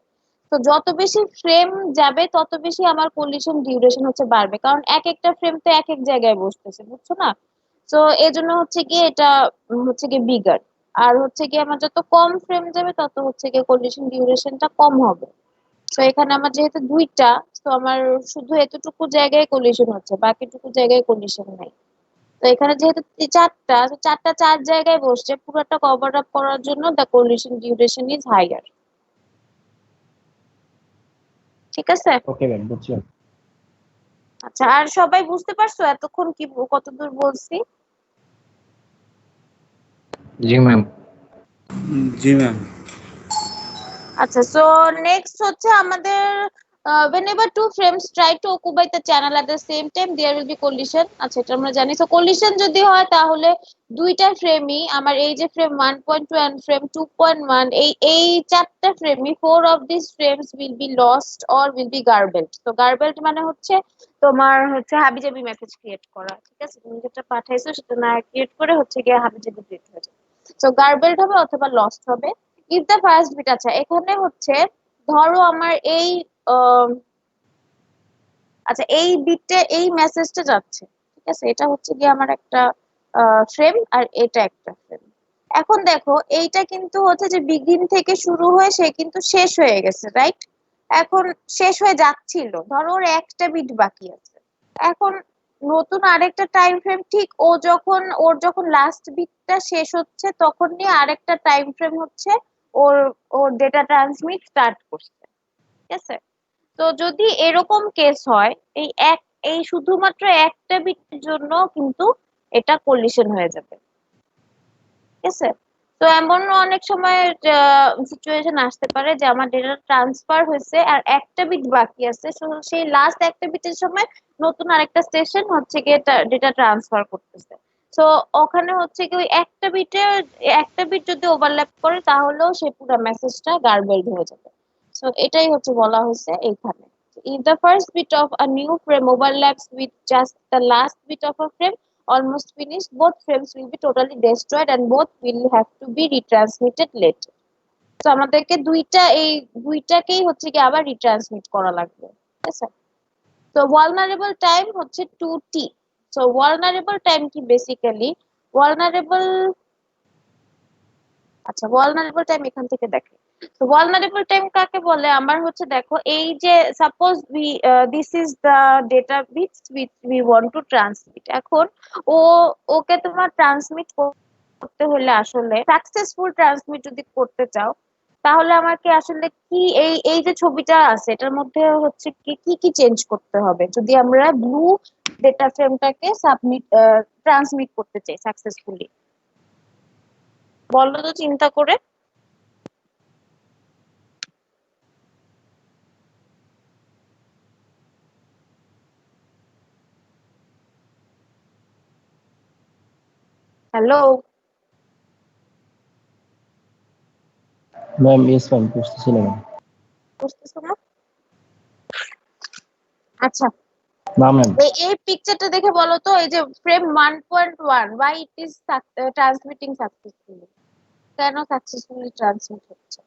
তো যত বেশি ফ্রেম যাবে তত বেশি আমার কলিশন ডিউরেশন হচ্ছে বাড়বে, কারণ এক একটা ফ্রেম তো এক এক জায়গায় বসতেছে, বুঝছো না? তো এই জন্য হচ্ছে কি এটা হচ্ছে কি বিগার। আর হচ্ছে কি আমার যত কম ফ্রেম যাবে তত হচ্ছে কি কলিশন ডিউরেশনটা কম হবে। তো এখানে আমার যেহেতু দুইটা, তো আমার শুধু এতটুকু জায়গায় কলিশন হচ্ছে, বাকিটুকু জায়গায় কলিশন নাই। তো এখানে যেহেতু চারটা, তো চারটা 4 জায়গায় বসছে, পুরোটা কভার আপ করার জন্য the collision duration is higher. ঠিক আছে, ওকে ম্যাম বুঝলাম। আচ্ছা, আর সবাই বুঝতে পারছো এতক্ষণ কি কতদূর বলছি? জি ম্যাম। জি ম্যাম। আচ্ছা, সো নেক্সট হচ্ছে আমাদের whenever two frames try to occupy the channel at the same time there will be collision। আচ্ছা, এটা আমরা জানি। সো collision যদি হয় তাহলে দুইটা ফ্রেমই আমার, এই যে ফ্রেম 1.2 and ফ্রেম 2.1, এই চারটা ফ্রেমই 4 of these frames will be lost or will be garbled। তো garbled মানে হচ্ছে তোমার হচ্ছে হাবিজাবি মেসেজ ক্রিয়েট করা। ঠিক আছে, তুমি যেটা পাঠাইছো সেটা না ক্রিয়েট করে হচ্ছে গিয়ে হাবিজাবি ক্রিয়েট হয়ে যাবে। সো গার্বেলড হবে অথবা লস্ট হবে। ইফ দ্য ফার্স্ট বিট, আচ্ছা এখানে হচ্ছে ধরো আমার এই আচ্ছা এই বিটে এই মেসেজটা যাচ্ছে, ঠিক আছে, এটা হচ্ছে গিয়ে আমার একটা ফ্রেম আর এটা একটা ফ্রেম। এখন দেখো এইটা কিন্তু হচ্ছে যে বিগিন থেকে শুরু হয়ে সে কিন্তু শেষ হয়ে গেছে, রাইট? এখন শেষ হয়ে যাচ্ছিল, ধরো ওর একটা বিট বাকি আছে। এখন নতুন আরেকটা টাইম ফ্রেম, ঠিক ওর যখন লাস্ট বিটটা শেষ হচ্ছে তখন নিয়ে আরেকটা টাইম ফ্রেম হচ্ছে ওর ওর ডেটা ট্রান্সমিট স্টার্ট করছে। ঠিক আছে, তো যদি এরকম কেস হয়, এই শুধুমাত্র একটা বিটের জন্য কিন্তু এটা কলিশন হয়ে যাবে। ঠিক আছে, তো এমন অনেক সময় সিচুয়েশন আসতে পারে যে আমার ডেটা ট্রান্সফার হয়েছে আর একটা বিট বাকি আছে, সেই লাস্ট একটা বিটের সময় নতুন আরেকটা স্টেশন হচ্ছে গিয়ে ডেটা ট্রান্সফার করতেছে। তো ওখানে হচ্ছে কি ওই একটা বিট যদি ওভারল্যাপ করে তাহলেও সে পুরো মেসেজটা গার্বেলড হয়ে যাবে। সো এটাই হচ্ছে বলা হয়েছে এইখানে। If the first bit of a new frame overlaps with just the last bit of a frame almost finished, both frames will be totally destroyed and both will have to be retransmitted later. তো আমাদেরকে দুইটাকেই হচ্ছে কি আবার retransmit করা লাগবে। ঠিক আছে, তো vulnerable টাইম হচ্ছে 2t। সো vulnerable টাইম কি বেসিক্যালি vulnerable, আচ্ছা vulnerable টাইম এখান থেকে দেখে তো vulnerable time কাকে বলে? আমার হচ্ছে দেখো এই যে suppose this is the data which we want to transmit। এখন ও ওকে তোমার ট্রান্সমিট করতে হলে আসলে সাকসেসফুল ট্রান্সমিট যদি করতে চাও, তাহলে আমাকে আসলে কি এই এই যে ছবিটা আছে এটার মধ্যে হচ্ছে কি কি কি চেঞ্জ করতে হবে যদি আমরা ব্লু ডেটা ফ্রেমটাকে ট্রান্সমিট করতে চাই সাকসেসফুলি? বলো তো চিন্তা করে। হ্যালো ম্যাম ইয়েস ম্যাম বুঝতেছি না ম্যাম। বুঝতেছো না? আচ্ছা, না ম্যাম এই পিকচারটা দেখে বলো তো, এই যে frame 1.1 why it is transmitting successfully, কেন সাকসেসফুলি ট্রান্সমিট হচ্ছে?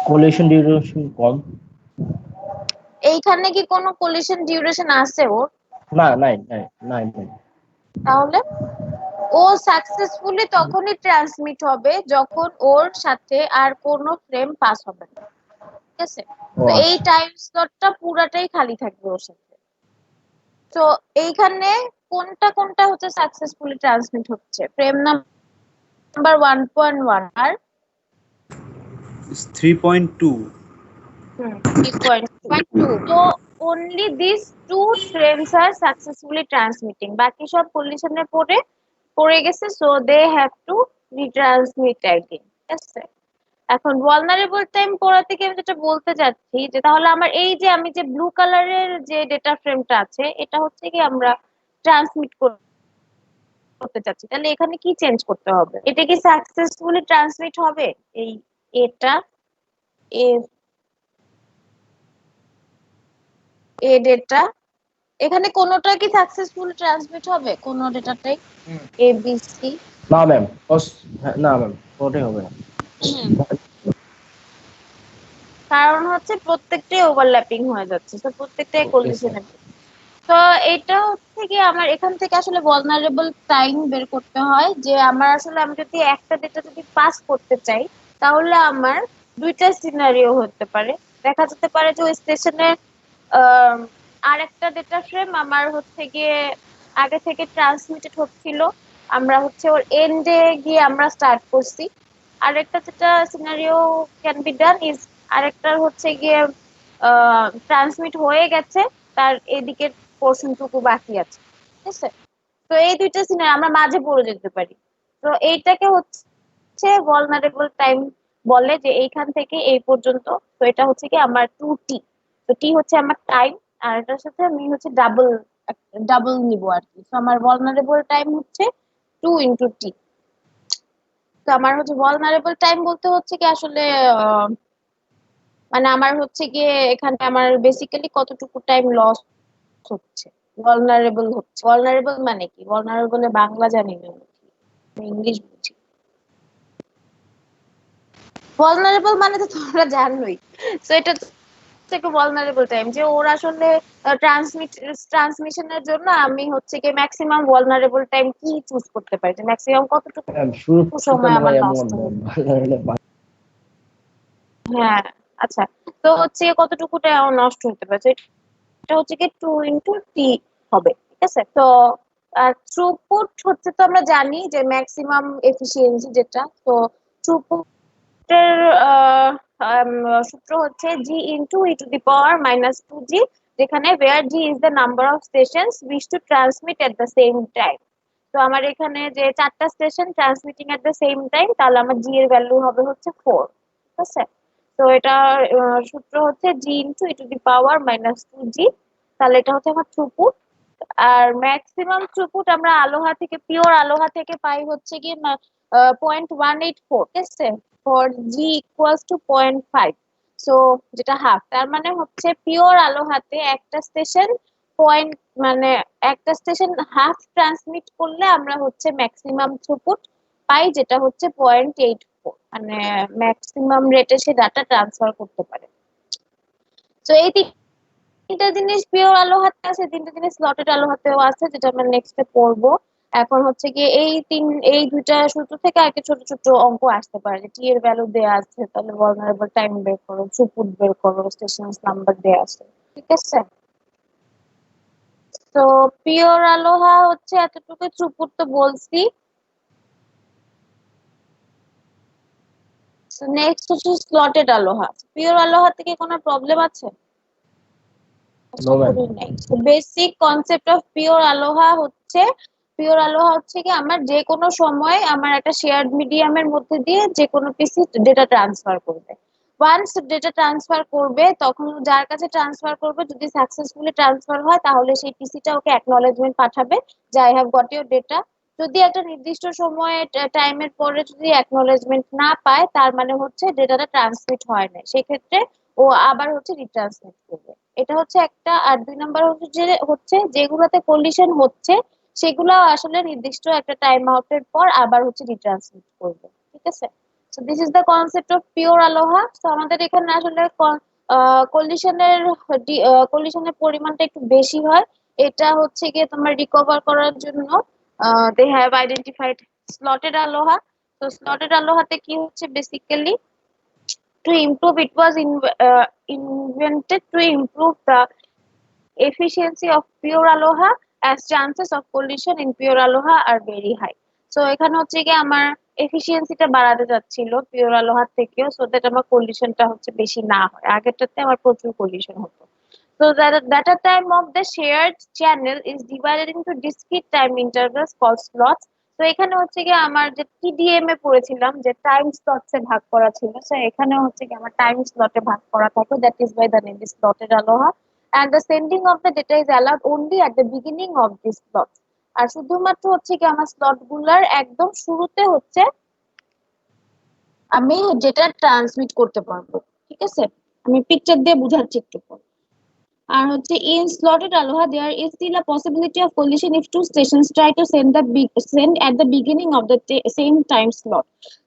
কোলেশন ডিউরেশন কম। এইখানে কি কোনো কোলিশন ডিউরেশন আছে ওর? না নাই নাই নাই ম্যাম। তাহলে ও সাকসেসফুলি তখনই ট্রান্সমিট হবে যখন ওর সাথে আর কোনো ফ্রেম পাস হবে না, ঠিক আছে? ও তো এই আচ্ছা। টাইম স্লটটা পুরাটাই খালি থাকবে ওর সাথে। তো এইখানে কোনটা কোনটা হচ্ছে সাকসেসফুলি ট্রান্সমিট হচ্ছে? ফ্রেম নাম্বার 1.1 আর 3.2. 3.2। তো only these two frames are successfully transmitting, বাকি সব কন্ডিশনে পড়ে গেছে, so they have to retransmit again, ঠিক আছে? এখন vulnerable time পড়া থেকে আমি যেটা বলতে চাচ্ছি যে তাহলে আমার এই যে আমি যে ব্লু কালারের যে ডেটা ফ্রেমটা আছে এটা হচ্ছে কি আমরা ট্রান্সমিট করতে চাচ্ছি, তাহলে এখানে কি চেঞ্জ করতে হবে? এটা কি সাকসেসফুলি ট্রান্সমিট হবে? এই এটা এ ডেটা এখানে কোনোটা কি সাকসেসফুল ট্রান্সমিট হবে? কোনো ডেটাটাই এ বি সি? না ম্যাম না ম্যাম ওটাই হবে না। কারণ হচ্ছে প্রত্যেকটাই ওভারল্যাপিং হয়ে যাচ্ছে, তো প্রত্যেকটাই Okay, কলিশনে। তো এটা হচ্ছে কি আমার এখান থেকে আসলে vulnerable টাইম বের করতে হয় যে আমার আসলে আমি যদি একটা ডেটা যদি পাস করতে চাই তাহলে আমার দুইটা সিনারিও হতে পারে। দেখা যেতে পারে যে ওই স্টেশনে আর একটা ডেটা ফ্রেম আমার হচ্ছে গিয়ে আগে থেকে ট্রান্সমিটেড হচ্ছিল, আমরা হচ্ছে ওর এন্ডে গিয়ে আমরা স্টার্ট করছি। আরেকটা যেটা scenario can be done is আরেকটার হচ্ছে গিয়ে ট্রান্সমিট হয়ে গেছে, তার এদিকের পোর্শনটুকু বাকি আছে, ঠিক আছে? তো এই দুইটা সিনারি আমরা মাঝে পড়ে যেতে পারি। তো এইটাকে হচ্ছে vulnerable টাইম বলে, যে এইখান থেকে এই পর্যন্ত। তো এটা হচ্ছে কি আমার 2t। তো টি হচ্ছে আমার টাইম, আর এটার সাথে আমি হচ্ছে ডাবল নিব আর কি। তো আমার vulnerable টাইম হচ্ছে 2 × t। তো আমার হচ্ছে vulnerable টাইম বলতে হচ্ছে কি আসলে মানে আমার হচ্ছে গিয়ে এখানে আমার বেসিক্যালি কতটুকু টাইম লস হচ্ছে, vulnerable মানে কি? vulnerable এর বাংলা জানি না, ইংলিশ বুঝি। vulnerable মানে তো তোমরা জানোই। তো এটা হচ্ছে কি vulnerable টাইম, যে ওর আসলে ট্রান্সমিশনের জন্য আমি হচ্ছে কি ম্যাক্সিমাম vulnerable টাইম কি চুজ করতে পারি, যে ম্যাক্সিমাম কতটুকু ম্যাম শুরু সময় ভাই আমার এমন নষ্ট ম্যাম হবে। হ্যাঁ, আচ্ছা। তো হচ্ছে কতটুকু টাইম নষ্ট হতে পারে? তো এটা হচ্ছে কি 2 × t হবে, ঠিক আছে? তো থ্রুপুট হচ্ছে তো আমরা জানি যে ম্যাক্সিমাম এফিসিয়েন্সি যেটা। তো থ্রুপুটের সূত্র হচ্ছে g × e⁻−2g, যেখানে where g is the number of stations wish to transmit at the same time। তো আমার এখানে যে 4টা station transmitting at the same time, তাহলে আমার জি এর ভ্যালু হবে হচ্ছে 4, ঠিক আছে? তো এটা সূত্র হচ্ছে g × e⁻−2g, তাহলে এটা হচ্ছে আমার থ্রুপুট। আর ম্যাক্সিমাম থ্রুপুট আমরা আলোহা থেকে, পিওর আলোহা থেকে পাই হচ্ছে কি 0.184, ঠিক আছে? For G equals to 0.5, so যেটা হাফ। তার মানে হচ্ছে পিওর আলোহাতে একটা স্টেশন পয়েন্ট মানে একটা স্টেশন হাফ ট্রান্সমিট করলে আমরা হচ্ছে ম্যাক্সিমাম থ্রুপুট পাই, যেটা হচ্ছে 0.84, মানে ম্যাক্সিমাম রেটে সে ডাটা ট্রান্সফার করতে পারে। তো এই তিনটা জিনিস পিওর আলো হাতে আছে, তিনটা জিনিস স্লটেড আলো হাতেও আছে, যেটা আমরা নেক্সটে পড়বো। এখন হচ্ছে গিয়ে এই দুইটা সূত্র থেকে আরেকটা ছোট ছোট অঙ্ক আসতে পারে যে টি এর ভ্যালু দেয়া আছে, তাহলে ভালনারেবল টাইম বের করো, থ্রুপুট বের করো, স্টেশন নাম্বার দেয়া আছে, ঠিক আছে। তো পিওর আলোহা হচ্ছে এতটুকু, থ্রুপুট তো বলছি। নেক্সট হচ্ছে স্লটেড আলোহা। পিওর আলোহা থেকে কোনো প্রবলেম আছে? No, ma'am. Basic concept of pure আলোহা হচ্ছে কি আমার যে কোনো সময় আমার একটা শেয়ার্ড মিডিয়ামের মধ্যে দিয়ে যে কোনো পিসি ডেটা ট্রান্সফার করবে। ওয়ান্স ডেটা ট্রান্সফার করবে তখন যার কাছে ট্রান্সফার করবে যদি সাকসেসফুলি ট্রান্সফার হয় তাহলে সেই পিসিটা ওকে অ্যাকনলেজমেন্ট পাঠাবে যে I have got your data. যদি একটা নির্দিষ্ট সময়ে টাইমের পরে যদি অ্যাকনলেজমেন্ট না পায় তার মানে হচ্ছে ডেটাটা ট্রান্সমিট হয় না, সেক্ষেত্রে ও আবার হচ্ছে রিট্রান্সমিট করবে। এটা হচ্ছে একটা। আর 2 নাম্বার হচ্ছে যেগুলোতে কলিশন হচ্ছে সেগুলো আসলে নির্দিষ্ট একটা টাইম আউটের পর আবার হচ্ছে রিট্রান্সমিট করবে, ঠিক আছে। So this is the concept of pure আলোহা। তো আমাদের এখানে আসলে কলিশনের পরিমাণটা একটু বেশি হয়। এটা হচ্ছে গিয়ে তোমার রিকভার করার জন্য দে হ্যাভ আইডেন্টিফাইড স্লটেড আলোহা। তো স্লটেড আলোহাতে কি হচ্ছে basically to improve it was invented to improve the efficiency of pure aloha as chances of collision in pure aloha are very high. So এখানে হচ্ছে কি আমার এফিসিয়েন্সিটা বাড়াতে যাচ্ছিল পিওর আলোহার থেকেও, সো দ্যাট আমার কলিশনটা হচ্ছে বেশি না হয়। আগেরটাতে আমার প্রচুর কলিশন হতো। So that data time of the shared channel is divided into discrete time intervals called slots. তো এখানে হচ্ছে কি আমার যে টিডিএম এ পড়েছিলাম যে টাইম স্লটস এ ভাগ করা ছিল, সো এখানে হচ্ছে কি আমার টাইম স্লটে ভাগ করা থাকে, that is by the name is slotted aloha. and the sending of the data is allowed only at the beginning of this slot। আর শুধুমাত্র হচ্ছে কি আমার স্লট গুলার একদম শুরুতে হচ্ছে আমি যেটা ট্রান্সমিট করতে পারবো, ঠিক আছে। আমি পিকচার দিয়ে বুঝাচ্ছি একটু পর। আর হচ্ছে in slotted aloha there is still a possibility of collision if two stations try to send at the beginning of the same time slot।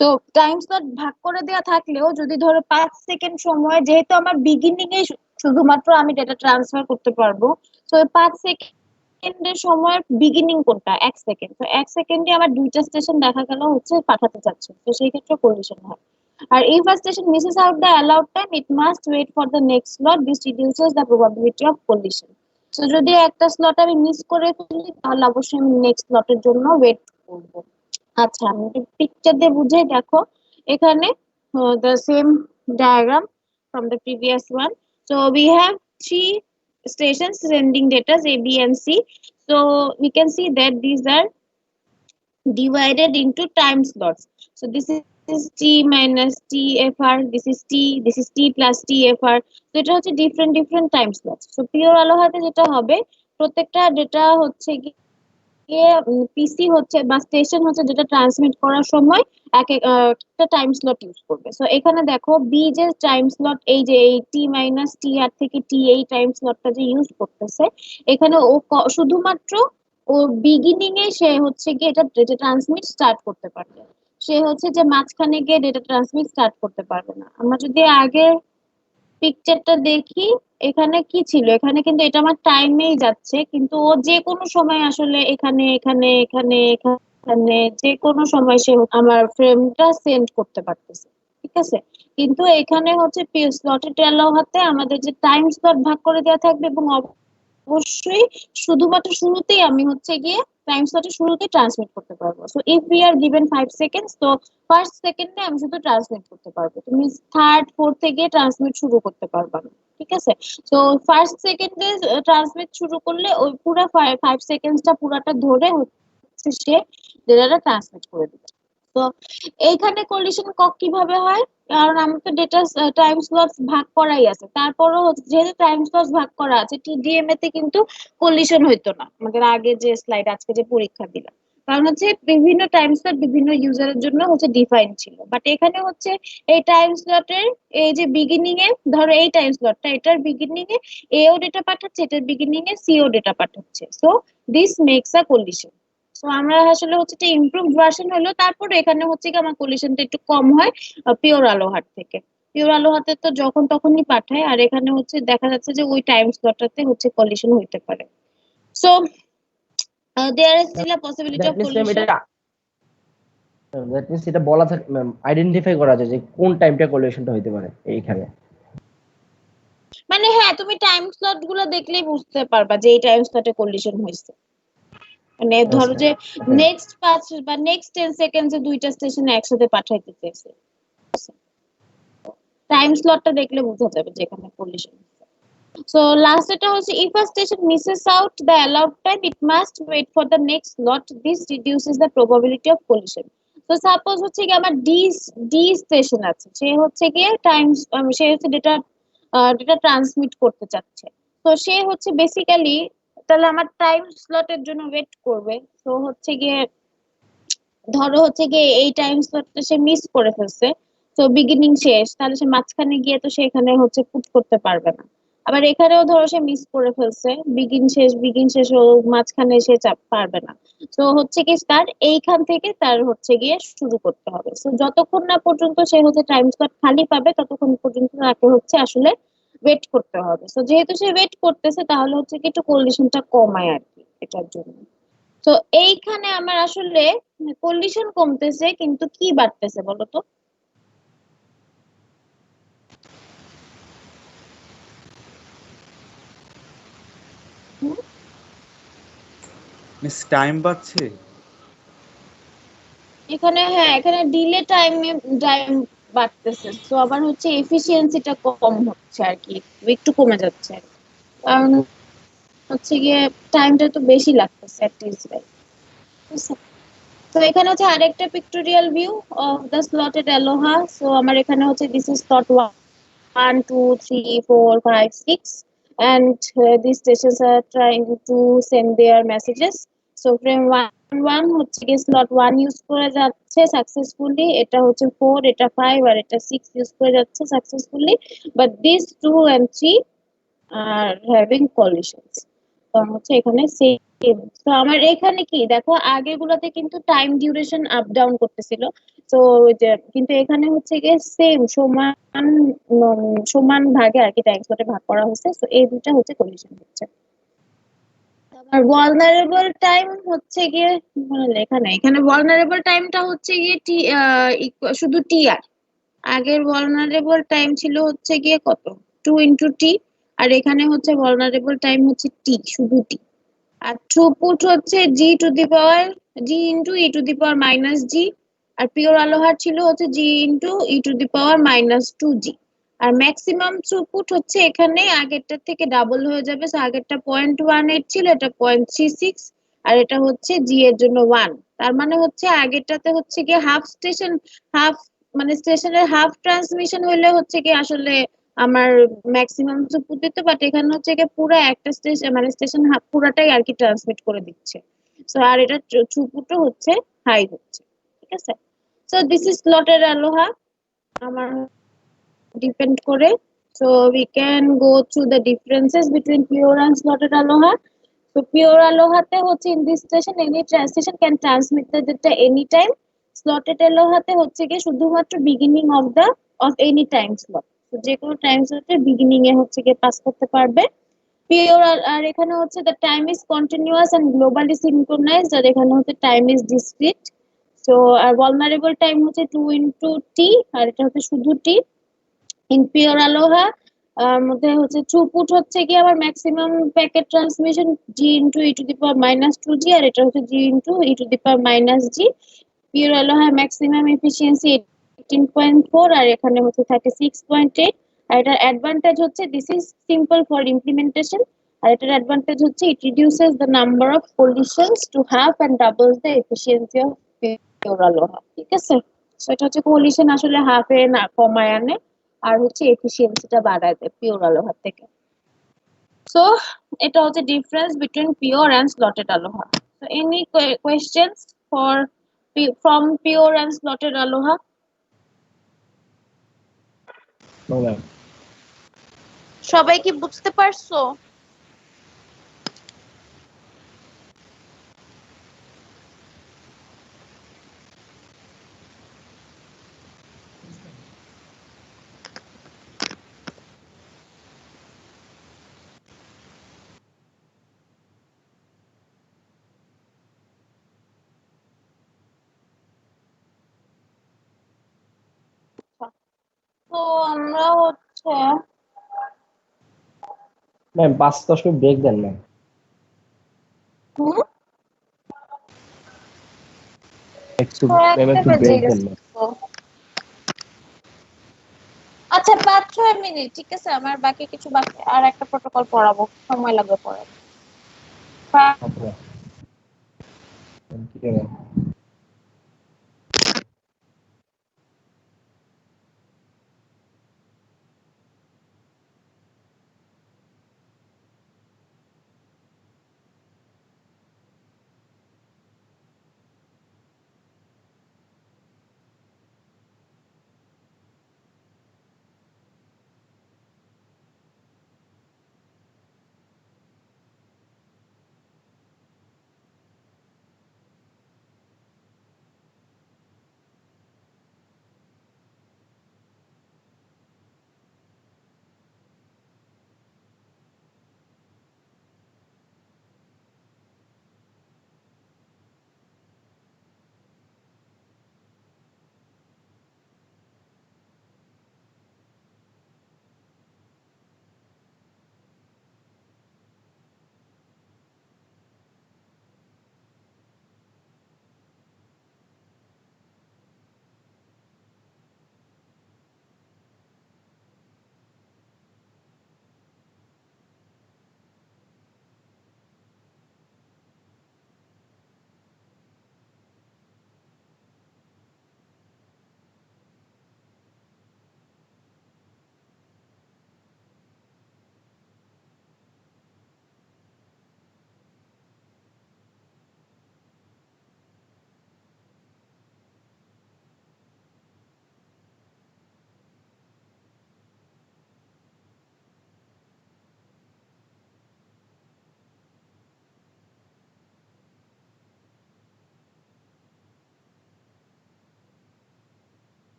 তো টাইম স্লট ভাগ করে দেওয়া থাকলেও যদি ধরো 5 সেকেন্ড সময়, যেহেতু আমার বিগিনিং এ শুধুমাত্র আমি ডেটা ট্রান্সফার করতে পারবো, তো 5 সেকেন্ডের সময় বিগিনিং কোনটা 1 সেকেন্ড, তো 1 সেকেন্ডে আমার দুইটা স্টেশন দেখা গেল হচ্ছে পাঠাতে চাচ্ছে, তো সেই ক্ষেত্রে কলিশন হয়। আর if a station misses out the allowed time, it must wait for the next slot. This reduces the probability of collision. So যদি একটা স্লট আমি মিস করে ফেলি তাহলে অবশ্যই আমি নেক্সট স্লটের জন্য ওয়েট করব। আচ্ছা, আমি পিকচার দিয়ে বুঝে দেখো এখানে the same diagram from the previous one. So we have 3 stations sending data A, B and C. So we can see that these are divided into time slots. So this is T minus TFR, this is T, this is T plus TFR. So এটা হচ্ছে different time slots. So pure আলোহাতে যেটা হবে প্রত্যেকটা data হচ্ছে গিয়ে পিসি হচ্ছে বা station হচ্ছে যেটা ট্রান্সমিট করার সময় একটা টাইম স্লট ইউজ করবে। সো এখানে দেখো বি যে টাইম স্লট এই যে এই টি মাইনাস টি আর থেকে টি এই টাইম স্লটটা যে ইউজ করতেছে, এখানে ও শুধুমাত্র ও বিগিনিং এ সে হচ্ছে গিয়ে এটা ডেটা ট্রান্সমিট স্টার্ট করতে পারবে, সে হচ্ছে যে মাঝখানে গিয়ে ডেটা ট্রান্সমিট স্টার্ট করতে পারবে না। আমরা যদি আগে পিকচারটা দেখি এখানে কি ছিল, এখানে কিন্তু এটা আমার টাইমেই যাচ্ছে, কিন্তু ও যে কোনো সময় আসলে এখানে এখানে এখানে এখানে যে কোনো সময় সে আমার ফ্রেমটা সেন্ড করতে পারতেছে, ঠিক আছে। কিন্তু এখানে হচ্ছে স্লটেড আলোহাতে আমাদের যে টাইম স্লট ভাগ করে দেওয়া থাকবে এবং অবশ্যই শুধুমাত্র শুরুতেই আমি হচ্ছে গিয়ে টাইম স্লটের শুরুতেই ট্রান্সমিট করতে পারবো। So if we are given 5 seconds, তো ফার্স্ট সেকেন্ডে আমি শুধু ট্রান্সমিট করতে পারবো, তুমি থার্ড ফোর্থ থেকে ট্রান্সমিট শুরু করতে পারবা না, ঠিক আছে। তো ফার্স্ট সেকেন্ডে ট্রান্সমিট শুরু করলে ওই পুরো 5 সেকেন্ডসটা পুরাটা ধরে হচ্ছে সে ডেটাটা ট্রান্সমিট করে দিবে। তো এইখানে কলিশন কিভাবে হয়, কারণ আমার তো ডেটা টাইম স্লটস ভাগ করাই আছে, তারপরও যেহেতু টাইম স্লটস ভাগ করা আছে টিডিএম তে কিন্তু কলিশন হইতো না আমাদের আগে যে স্লাইড আজকে যে পরীক্ষা দিলাম, কারণ হচ্ছে বিভিন্ন টাইম স্লট বিভিন্ন ইউজারের জন্য হচ্ছে ডিফাইন ছিল। বাট এখানে হচ্ছে এই টাইম স্লটের এই যে বিগিনিং এ ধরো এই টাইম স্লটটা এটার বিগিনিং এ এও ডেটা পাঠাচ্ছে, এটার বিগিনিং এ সিও ডেটা পাঠাচ্ছে, so this makes a collision. So আমরা আসলে হচ্ছে যে ইমপ্রুভড ভার্সন হলো, তারপরে এখানে হচ্ছে কি আমার কলিশনটা একটু কম হয় পিওর আলোহার থেকে। পিওর আলোহাতে তো যখন তখনই পাঠায়, আর এখানে হচ্ছে দেখা যাচ্ছে যে ওই টাইম স্লটটাতে হচ্ছে কলিশন হইতে পারে। So there is still a possibility that of means ma'am collision. এটা দ্যাট মিন্স এটা বলা থাকে ম্যাম, আইডেন্টিফাই করা যায় যে কোন টাইমটা কোরিলেশনটা হতে পারে এইখানে। মানে হ্যাঁ, তুমি টাইম স্লট গুলো দেখলেই বুঝতে পারবা যে এই টাইম স্লটে কোলিশন হয়েছে। মানে ধরো যে নেক্সট 5 বা নেক্সট 10 সেকেন্ডে দুইটা স্টেশন একসাথে পাঠাইতে চাইছে, টাইম স্লটটা দেখলে বোঝা যাবে যে এখানে কোলিশন। সো লাস্ট এটা হচ্ছে if a station misses out the allowed time it must wait for the next slot, this reduces the probability of collision. তো সাপোজ হচ্ছে কি আমার ডি স্টেশন আছে, সে হচ্ছে গিয়ে টাইম, সে হচ্ছে ডেটা ট্রান্সমিট করতে চাচ্ছে, তো সে হচ্ছে বেসিক্যালি তাহলে আমার টাইম স্লটের জন্য ওয়েট করবে। তো হচ্ছে গিয়ে ধরো হচ্ছে গিয়ে এই টাইম স্লটটা সে মিস করে ফেলছে, তো বিগিনিং শেষ, তাহলে সে মাঝখানে গিয়ে তো সে এখানে হচ্ছে পুট করতে পারবে না। আবার এখানেও ধরো সে মিস করে ফেলছে, বিগিন শেষ ও মাঝখানে সে পারবে না। তো হচ্ছে কি তার এইখান থেকে তার হচ্ছে গিয়ে শুরু করতে হবে। তো যতক্ষণ না পর্যন্ত সে হচ্ছে টাইম স্লট খালি পাবে ততক্ষণ পর্যন্ত তাকে হচ্ছে আসলে ওয়েট করতে হবে। তো যেহেতু সে ওয়েট করতেছে তাহলে হচ্ছে কি একটু কন্ডিশনটা কমায় আর কি এটার জন্য। তো এইখানে আমার আসলে কন্ডিশন কমতেছে কিন্তু কি বাড়তেছে বলতো? মিস টাইম বাড়ছে। এখানে হ্যাঁ, এখানে ডিলে টাইম বাড়তেছে, তো আবার হচ্ছে এফিসিয়েন্সিটা কম হচ্ছে আর কি, একটু কমে যাচ্ছে আর কি। কারণ হচ্ছে গিয়ে টাইমটা তো বেশি লাগতেছে অ্যাটলিস্ট। তো এখানে হচ্ছে আরেকটা pictorial view of the slotted ALOHA. So আমার এখানে হচ্ছে this is slot 1 2 3 4 5 6 and these stations are trying to send their messages. So frame 1 হচ্ছে কি slot 1 ইউজ করে যাচ্ছে সাকসেসফুলি, এটা হচ্ছে 4, এটা 5 আর এটা 6 ইউজ করে যাচ্ছে successfully, but these 2 and 3 are having collisions. তো হচ্ছে এখানে সেম। তো আমার এখানে কি দেখো আগেগুলোতে কিন্তু টাইম ডিউরেশন আপ ডাউন করতেছিল, তো যে কিন্তু এখানে হচ্ছে গিয়ে সেম সমান ভাগে আর কি টাইম স্লটে ভাগ করা হয়েছে। তো এই দুটো হচ্ছে কন্ডিশন হচ্ছে। আর vulnerable টাইম হচ্ছে গিয়ে মানে লেখা নাই এখানে, vulnerable টাইমটা হচ্ছে গিয়ে শুধু টি আর। আগের vulnerable টাইম ছিল হচ্ছে গিয়ে কত 2 ইনটু টি, আর এখানে হচ্ছে vulnerable টাইম হচ্ছে টি, শুধু টি। আর থ্রুপুট হচ্ছে G into e to the power minus G, আর পিওর আলোহার ছিল হচ্ছে G into e to the power minus 2 G. আর ম্যাক্সিমাম থ্রুপুট হচ্ছে এখানে আগেরটার থেকে ডাবল হয়ে যাবে। সো আগেরটা 0.18 ছিল, এটা 0.36, আর এটা হচ্ছে জি এর জন্য 1। তার মানে হচ্ছে আগেরটাতে হচ্ছে গিয়ে হাফ মানে স্টেশনের হাফ ট্রান্সমিশন হইলে হচ্ছে কি আসলে আমার ম্যাক্সিমাম থ্রুপুট দিত, বাট এখানে হচ্ছে কি পুরো একটা স্টেশন মানে স্টেশন হাফ পুরাটাই আর কি ট্রান্সমিট করে দিচ্ছে। সো আর এটা থ্রুপুটও হচ্ছে হাই হচ্ছে, ঠিক আছে। So this is slotted ALOHA আমার ডিপেন্ড করে। So we can go through the differences between pure and slotted আলোহা। তো পিওর আলোহাতে হচ্ছে in this station any station can transmit the data any time. Slotted আলোহাতে হচ্ছে কি শুধুমাত্র beginning of any time slot, তো যে কোনো টাইম স্লটের বিগিনিং এ হচ্ছে কি পাস করতে পারবে। পিওর আর এখানে হচ্ছে the time is continuous and globally synchronized, আর এখানে হচ্ছে টাইম ইজ ডিসক্রিট। সো আর vulnerable টাইম হচ্ছে 2 ইনটু টি, আর এটা হচ্ছে শুধু টি। ইন পিওর আলোহা মধ্যে হচ্ছে থ্রুপুট হচ্ছে কি আবার maximum packet transmission G into e to the power minus 2 G, আর এটা হচ্ছে G into e to the power minus G. Pure ALOHA maximum efficiency 18.4, আর এখানে হচ্ছে 36.8। আর এটার অ্যাডভান্টেজ হচ্ছে this is simple for implementation, আর এটার অ্যাডভান্টেজ হচ্ছে it reduces the number of collisions to half and doubles the efficiency of pure ALOHA, ঠিক আছে। সো এটা হচ্ছে collision আসলে হাফে না কমায় আনে, আর হচ্ছে এফিসিয়েন্সিটা বাড়ায় দেয় পিওর আলোহা থেকে। সো এটা হচ্ছে difference between pure and slotted aloha. So any questions for from pure and slotted aloha? No ma'am. সবাই কি বুঝতে পারছো? আমরা হচ্ছে ম্যাম 5-10 মিনিট ব্রেক দেন ম্যাম। হুম, একটু ম্যাম একটা একটু বেজে ব্রেক দেন গেছে ম্যাম। তো। আচ্ছা 5-6 মিনিট ঠিক আছে, আমার বাকি কিছু বাকি আর একটা প্রোটোকল পড়াবো, সময় লাগবে পড়াবো। Okay thank you ma'am.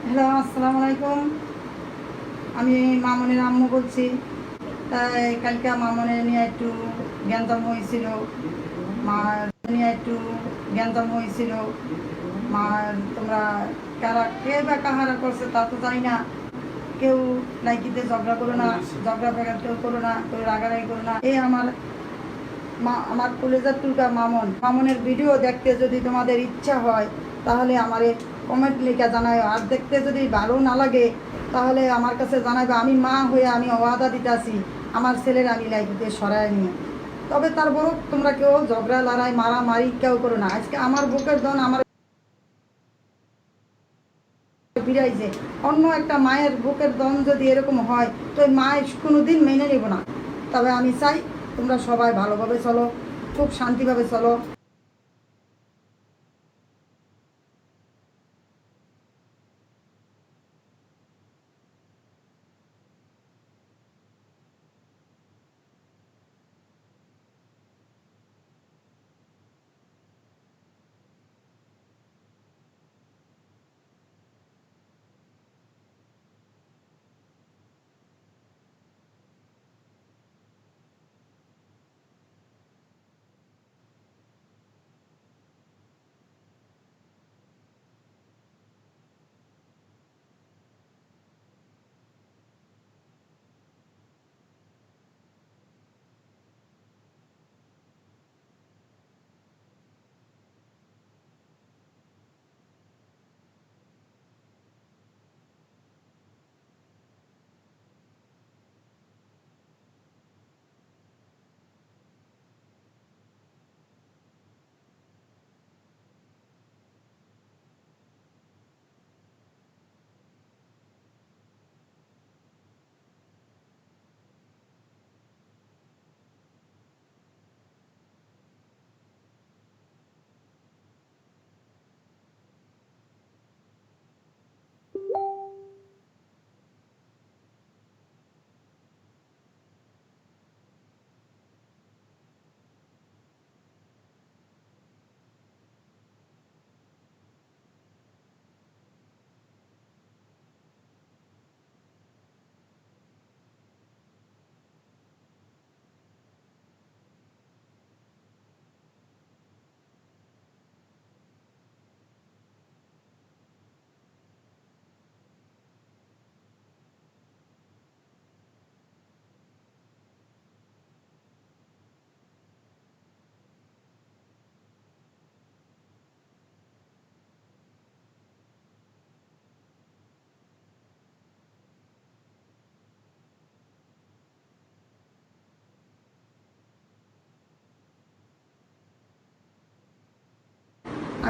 Hello, আসসালামু আলাইকুম। আমি মামনের আম্মু বলছি। তাই কালকে মামনের নিয়ে একটু জ্ঞানতম হয়েছিল, মার নিয়ে একটু জ্ঞানতম হয়েছিল। মার তোমরা কারা কে বা কাহারা করছে তা তো জানি না। কেউ লাইকিতে ঝগড়া করো না, ঝগড়া ফেগা কেউ করো না, কেউ রাগারাগি করো না। এই আমার কলেজার টুকা মামনের ভিডিও দেখতে যদি তোমাদের ইচ্ছা হয় তাহলে আমারে কমেন্ট লিখে জানায়। আর দেখতে যদি ভালো না লাগে তাহলে আমার কাছে জানাবে। আমি মা হয়ে আমি ওয়াদা দিতেছি আমার ছেলের আমি লাইফে সরাই নিয়ে। তবে তারপরও তোমরা কেউ ঝগড়া লড়াই মারামারি কেউ করো না। আজকে আমার বুকের দন আমার ফিরাইছে। অন্য একটা মায়ের বুকের দন যদি এরকম হয় তো ওই মা কোনো দিন মেনে নেব না। তবে আমি চাই তোমরা সবাই ভালোভাবে চলো, খুব শান্তিভাবে চলো।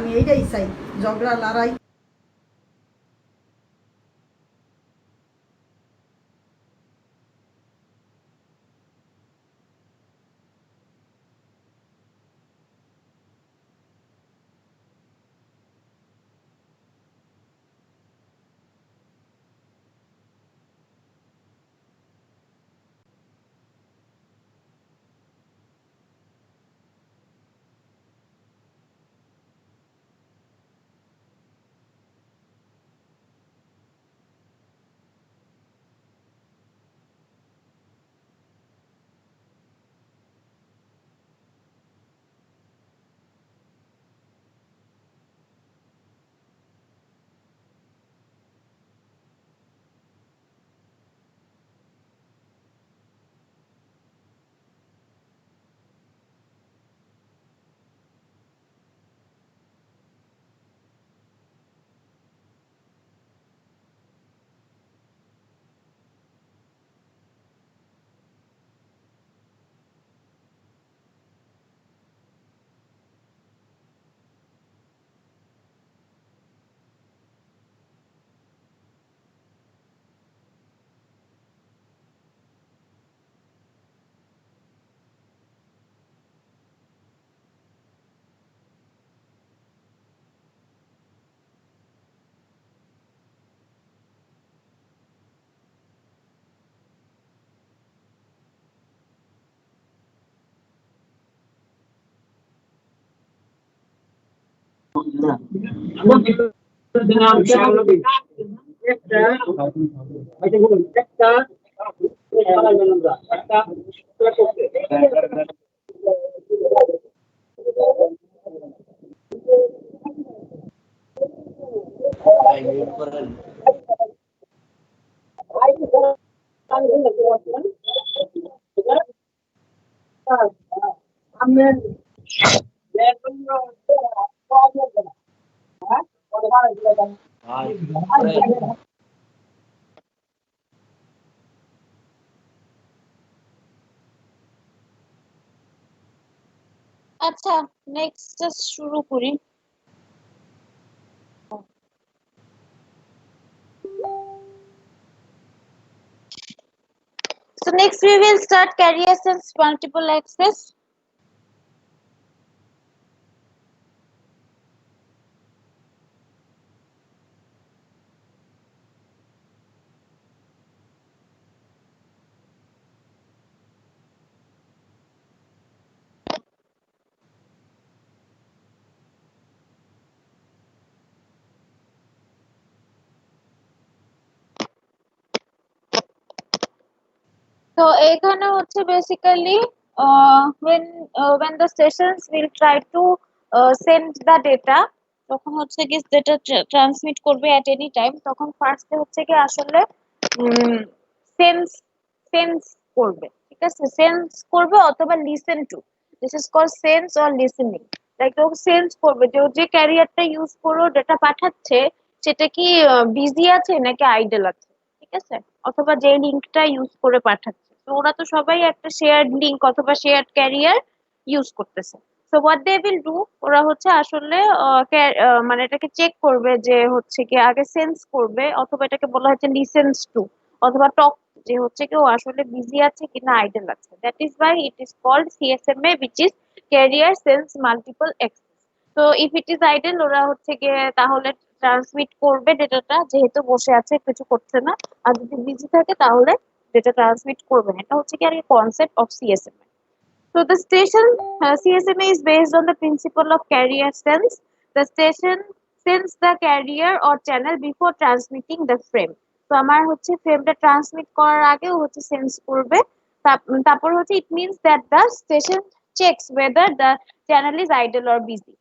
আমি এইটাই চাই, ঝগড়া লড়াই আচ্ছা, নেক্সট জাস্ট শুরু করি। So next we will start career sense multiple access. তো এখানে হচ্ছে basically when the stations will try to send the data, তখন হচ্ছে কি ডেটা ট্রান্সমিট করবে at any time, তখন ফার্স্টে হচ্ছে কি আসলে সেন্স সেন্স করবে, ঠিক আছে, সেন্স করবে অথবা listen to, this is called sense or listening. Like ও সেন্স করবে যে ও যে ক্যারিয়ারটা ইউজ করে ডেটা পাঠাচ্ছে সেটা কি বিজি আছে নাকি আইডল আছে, ঠিক আছে, অথবা যে লিঙ্কটা ইউজ করে পাঠাচ্ছে। তো ওরা তো সবাই একটা শেয়ার্ড লিঙ্ক অথবা শেয়ার্ড ক্যারিয়ার ইউজ করতেছে। So what they will do, ওরা হচ্ছে আসলে মানে এটাকে চেক করবে যে হচ্ছে কি আগে সেন্স করবে, অথবা এটাকে বলা হচ্ছে লিসেন্স টু, অথবা টক, যে হচ্ছে কি ও আসলে বিজি আছে কিনা আইডল আছে। That is why it is called CSMA, which is carrier sense multiple access. তো ইফ ইট ইজ আইডল, ওরা হচ্ছে গিয়ে তাহলে ট্রান্সমিট করবে ডেটাটা, যেহেতু বসে আছে কিছু করছে না। আর যদি বিজি থাকে তাহলে ডেটা ট্রান্সমিট করবে না। এটা হচ্ছে কি আর concept of CSMA. So the station CSMA is based on the principle of carrier sense. The station sends the carrier or channel before transmitting the frame. তো আমার হচ্ছে ফ্রেমটা ট্রান্সমিট করার আগে ও হচ্ছে সেন্স করবে। তারপর হচ্ছে it means that the station checks whether the channel is idle or busy.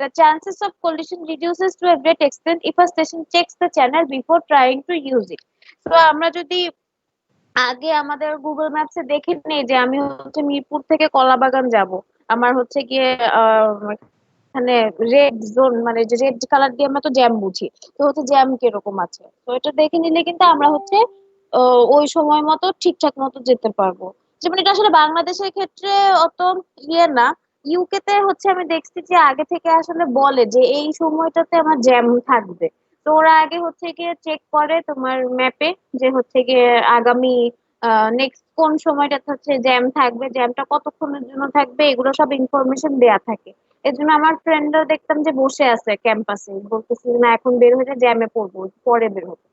The chances of collision reduces to a great extent if a station checks the channel before trying to use it. So আমরা যদি আগে আমাদের Google ম্যাপসে দেখে নেই যে আমি হচ্ছে মিরপুর থেকে কলাবাগান যাব, আমার হচ্ছে গিয়ে এখানে রেড জোন, মানে যে রেড কালার দিয়ে আমরা তো জ্যাম বুঝি, তো হচ্ছে জ্যাম কিরকম আছে, তো এটা দেখে নিলে কিন্তু আমরা হচ্ছে ওই সময় মতো ঠিকঠাক মতো যেতে পারবো। যেমন এটা আসলে বাংলাদেশের ক্ষেত্রে অত ইয়ে না, ইউকে তে হচ্ছে আমি দেখছি যে আগে থেকে আসলে বলে যে এই সময়টাতে আমার জ্যাম থাকবে। তো ওরা আগে হচ্ছে গিয়ে চেক করে তোমার ম্যাপে যে হচ্ছে গিয়ে আগামী নেক্সট কোন সময়টাতে হচ্ছে জ্যাম থাকবে, জ্যামটা কতক্ষণের জন্য থাকবে, এগুলো সব ইনফরমেশন দেয়া থাকে। এর জন্য আমার ফ্রেন্ডরা দেখতাম যে বসে আছে ক্যাম্পাসে, বলতেছে না এখন বের হয়ে জ্যামে পড়বো, পরে বের হবো।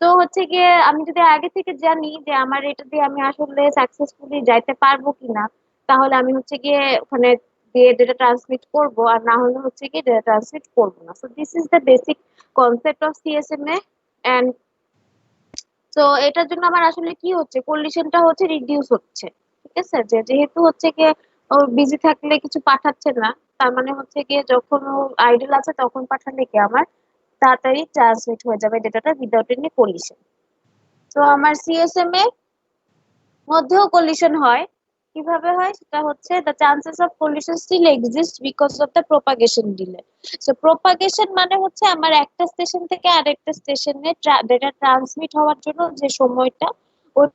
তো হচ্ছে গিয়ে আমি যদি আগে থেকে জানি যে আমার এটা দিয়ে আমি আসলে সাকসেসফুলি যাইতে পারবো কিনা, তাহলে আমি হচ্ছে গিয়ে ওখানে গিয়ে ডেটা ট্রান্সমিট করব, আর না হলে হচ্ছে গিয়ে ডেটা ট্রান্সমিট করবো না। So this is the basic concept of CSMA. And তো এটার জন্য আমার আসলে কি হচ্ছে, কলিশনটা হচ্ছে রিডিউস হচ্ছে। ঠিক আছে, যে যেহেতু হচ্ছে গিয়ে ও বিজি থাকলে কিছু পাঠাচ্ছে না, তার মানে হচ্ছে গিয়ে যখন ও আইডল আছে তখন পাঠালে কি আমার তাড়াতাড়ি ট্রান্সমিট হয়ে যাবে ডেটাটা উইদাউট এনি কলিশন। তো আমার সিএসএমএ মধ্যেও কলিশন হয়। কিভাবে হয় সেটা হচ্ছে the chances of collision still exist because of the propagation delay. So propagation মানে হচ্ছে আমার একটা স্টেশন থেকে আরেকটা স্টেশনে ডেটা ট্রান্সমিট হওয়ার জন্য যে সময়টা, ওই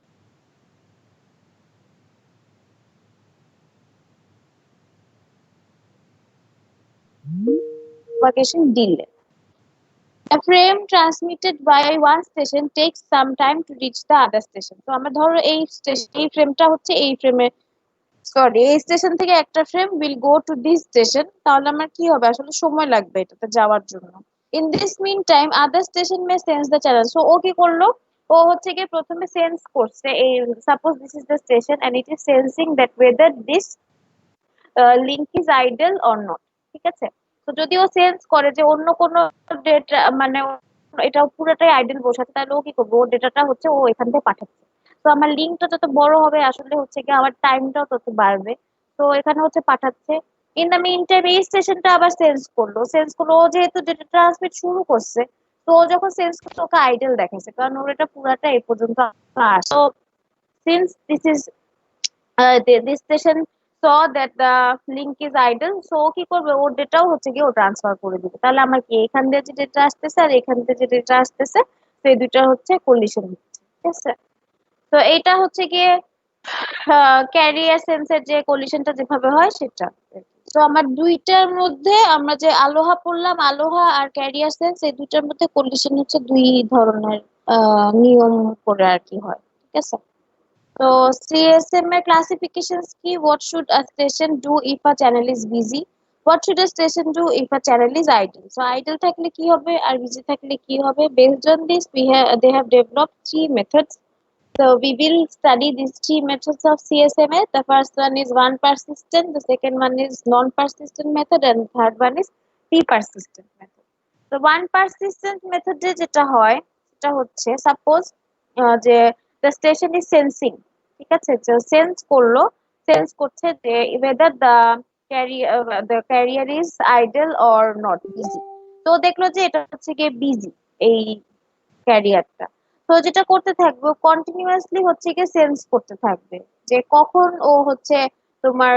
propagation delay. A frame transmitted by one station takes some time to reach the other station. তো আমরা ধরো এই স্টেশন, এই ফ্রেমটা হচ্ছে এই ফ্রেমে, সরি এই স্টেশন থেকে একটা frame will go to this station, তাহলে আমার কি হবে আসলে সময় লাগবে এটাতে যাওয়ার জন্য। In this mean time other station may sense the channel. So ও কি করলো, ও হচ্ছে গিয়ে প্রথমে সেন্স করছে এই, suppose this is the station and it is sensing that whether this link is idle or not. ঠিক আছে, তো যদি ও সেন্স করে যে অন্য কোনো ডেটা মানে এটা পুরোটাই আইডল বসাচ্ছে, তাহলে ও কি করবো, ওর ডেটাটা হচ্ছে ও এখান থেকে পাঠাচ্ছে। তো আমার লিঙ্কটা যত বড় হবে আসলে হচ্ছে কি আমার টাইমটাও তত বাড়বে। তো এখানে হচ্ছে পাঠাচ্ছে। ইন দ্য মিন টাইম এই স্টেশনটা আবার সেন্স করলো ও যেহেতু ডেটা ট্রান্সমিট শুরু করছে, তো ও যখন সেন্স করছে ওকে আইডল দেখাচ্ছে, কারণ ওর এটা পুরাটা এই পর্যন্ত আসে। তো since this is this station saw that the link is idle, so ও কি করবে, ওর ডেটাও হচ্ছে কি ও ট্রান্সফার করে দিবে। তাহলে আমার কি এখান দিয়ে যে ডেটা আসতেছে আর এখান দিয়ে যে ডেটা আসতেছে, তো এই দুইটা হচ্ছে কলিশন হচ্ছে। ঠিক আছে, তো এইটা হচ্ছে গিয়ে ক্যারিয়ার সেন্সের যে কলিশনটা যেভাবে হয় সেটা। তো আমার দুইটার মধ্যে আমরা যে আলোহা পড়লাম, আলোহা আর ক্যারিয়ার সেন্স, এই দুইটার মধ্যে কলিশন হচ্ছে দুই ধরনের নিয়ম করে আর কি হয়। ঠিক আছে, so CSMA classifications কি, what should a station do if a channel is busy, what should a station do if a channel is idle? So idle থাকলে কি হবে আর busy থাকলে কি হবে, based on this they have developed three methods. So we will study these three methods of CSMA. The first one is one persistent, the second one is non-persistent method, and the third one is persistent method. So one persistent method যেটা হয় সেটা হচ্ছে suppose যে the station is sensing, ঠিক আছে, যে sense করছে যে whether the carrier is idle or not busy। তো দেখলো যে এটা হচ্ছে গিয়ে বিজি এই ক্যারিয়ারটা। তো যেটা করতে থাকবে কন্টিনিউয়াসলি হচ্ছে গিয়ে সেন্স করতে থাকবে যে কখন ও হচ্ছে তোমার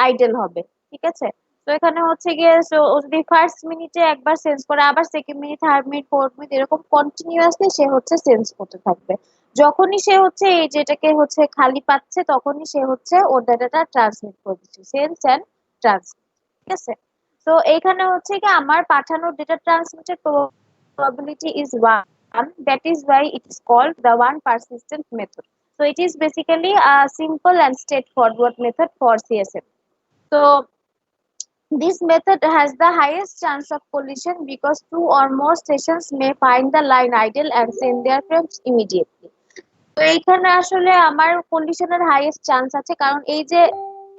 আইডল হবে। ঠিক আছে, তো এখানে হচ্ছে গিয়ে ও যদি ফার্স্ট মিনিটে একবার সেন্স করে, আবার second minute, third minute, fourth minute, এরকম কন্টিনিউয়াসলি সে হচ্ছে সেন্স করতে থাকবে। যখনই সে হচ্ছে এই যেটাকে হচ্ছে খালি পাচ্ছে তখনই সে হচ্ছে ওর ডাটাটা ট্রান্সমিট করে দিচ্ছে, সেন্স এন্ড ট্রান্সমিট। ঠিক আছে, তো এইখানে হচ্ছে কি আমার পাঠানোর data ট্রান্সমিটের probability is 1, that is why it is called the one persistent method. So it is basically a simple and straightforward method for CSM. So this method has the highest chance of collision because two or more stations may find the line idle and send their frames immediately. তো এইখানে আসলে আমার কন্ডিশনের highest chance আছে, কারণ এই যে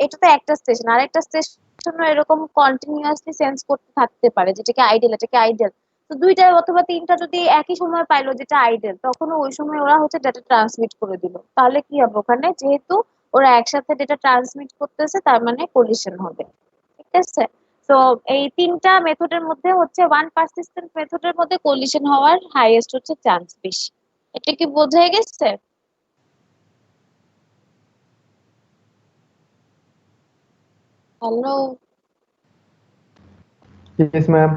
এটা তো একটা স্টেশন, আর একটা স্টেশন এরকম কন্টিনিউয়াসলি সেন্স করতে থাকতে পারে যেটাকে আইডেল, এটাকে আইডেল। তো দুইটা অথবা তিনটা যদি একই সময় পাইলো যেটা আইডেল, তখন ওই সময় ওরা হচ্ছে ডেটা ট্রান্সমিট করে দিল, তাহলে কি হবে ওখানে, যেহেতু ওরা একসাথে ডেটা ট্রান্সমিট করতেছে তার মানে কলিশন হবে। ঠিক আছে, তো এই তিনটা মেথডের মধ্যে হচ্ছে ওয়ান পারসিস্টেন্ট মেথডের মধ্যে কলিশন হওয়ার হাইয়েস্ট হচ্ছে চান্স বেশি। এটা কি বোঝা গেছে? Hello, yes ma'am.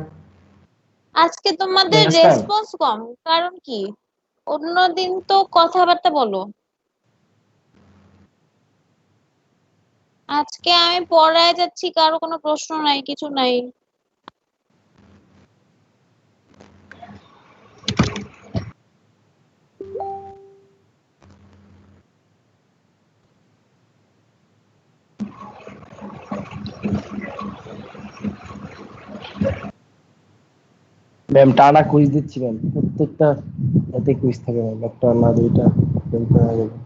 আজকে তোমাদের Yes, ma'am. রেসপন্স কম, কারণ কি? অন্যদিন তো কথাবার্তা বলো। আজকে আমি পড়ায় যাচ্ছি, কারো কোনো প্রশ্ন নাই, কিছু নাই। ম্যাম টানা কুইজ দিচ্ছি ম্যাম, প্রত্যেকটা এতে কুইজ থাকে ম্যাম, একটা না দুইটা এরকম হয়ে যাবে।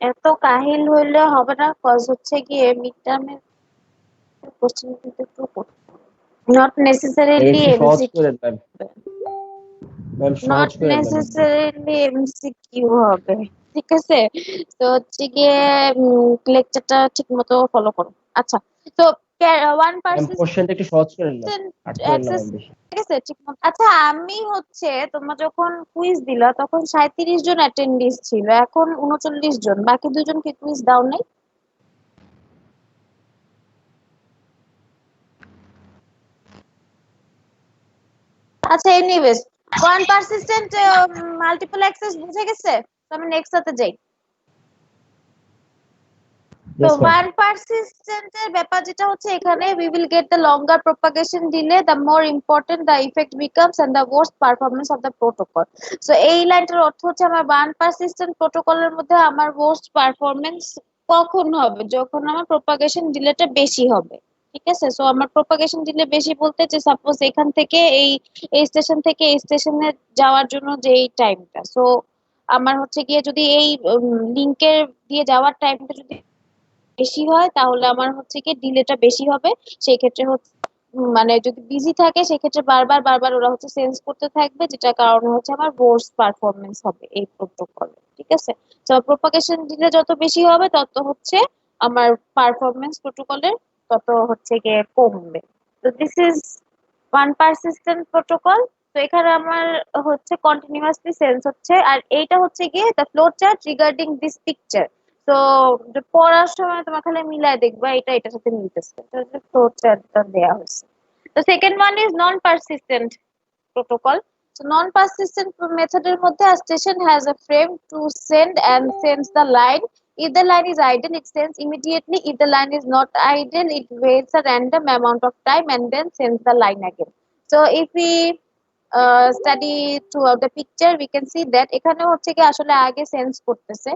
এত কাহিল হইলে হবে না, কজ হচ্ছে গিয়ে মিড টার্মের কোশ্চেন কিন্তু একটু নট ম্যাম নেসেসারিলি একটু সহজ এমসিকিউ, করেন ম্যাম, ম্যাম নট সহজ করেন ম্যাম একটু। নেসেসারিলি এমসিকিউ হবে, ঠিক আছে? তো হচ্ছে গিয়ে লেকচারটা ঠিক মতো ফলো করো। আচ্ছা, তো ওয়ান ম্যাম পার্সেন্ট কোশ্চেনটা একটু সহজ করেন ম্যাম, হার্ড করেন না অ্যাক্সেস, ম্যাম বেশি। ঠিক আছে ঠিক মতো। আচ্ছা, আমি হচ্ছে তোমরা যখন কুইজ দিলা তখন 37 জন অ্যাটেন্ডিস ছিল, এখন 39 জন, বাকি দুজন কি কুইজ দাও নাই? আচ্ছা, anyways, one persistent multiple access বুঝে গেছে? তো আমি নেক্সট সাথে যাই। তো ইয়েস ম্যাম। ওয়ান পারসিস্টেন্টের ব্যাপার যেটা হচ্ছে এখানে, we will get the longer propagation delay, the more important the effect becomes and the worst performance of the protocol. So এই লাইনটার অর্থ হচ্ছে আমার ওয়ান পারসিস্টেন্ট প্রোটোকলের মধ্যে আমার worst performance কখন হবে? যখন আমার প্রপাগেশন ডিলেটা বেশি হবে, ঠিক আছে? সো আমার প্রপাগেশন ডিলে বেশি বলতে যে সাপোজ এখান থেকে এই এই স্টেশন থেকে এই স্টেশনে যাওয়ার জন্য যে এই টাইমটা, সো আমার হচ্ছে গিয়ে যদি এই লিংকের দিয়ে যাওয়ার টাইমটা যদি বেশি হয় তাহলে আমার হচ্ছে কি ডিলেটা বেশি হবে। সেই ক্ষেত্রে হচ্ছে মানে যদি বিজি থাকে সেক্ষেত্রে বারবার বারবার ওরা হচ্ছে সেন্স করতে থাকবে, যেটার কারণে হচ্ছে আমার worst পারফরমেন্স হবে এই প্রোটোকলে, ঠিক আছে? তো প্রপাগেশন ডিলে যত বেশি হবে তত হচ্ছে আমার পারফরমেন্স প্রোটোকলের তত হচ্ছে গিয়ে কমবে। তো this is one persistent protocol. তো এখানে আমার হচ্ছে কন্টিনিউয়াসলি সেন্স হচ্ছে, আর এইটা হচ্ছে গিয়ে the flow chart regarding this picture. তো পড়ার সময় তোমার খালি মিলায় দেখবা এটা এটার সাথে মিলতেছে, ফ্লো চার্টটা দেয়া হয়েছে। তো second one is non persistent protocol. So non-persistent method এর মধ্যে a station has a frame to send and sends the line. If the line is idle, it sends immediately. If the line is not idle, it waits a random amount of time and then sends the line again. So if we study throughout the picture, we can see that এখানে হচ্ছে কি আসলে আগে sense করতেছে,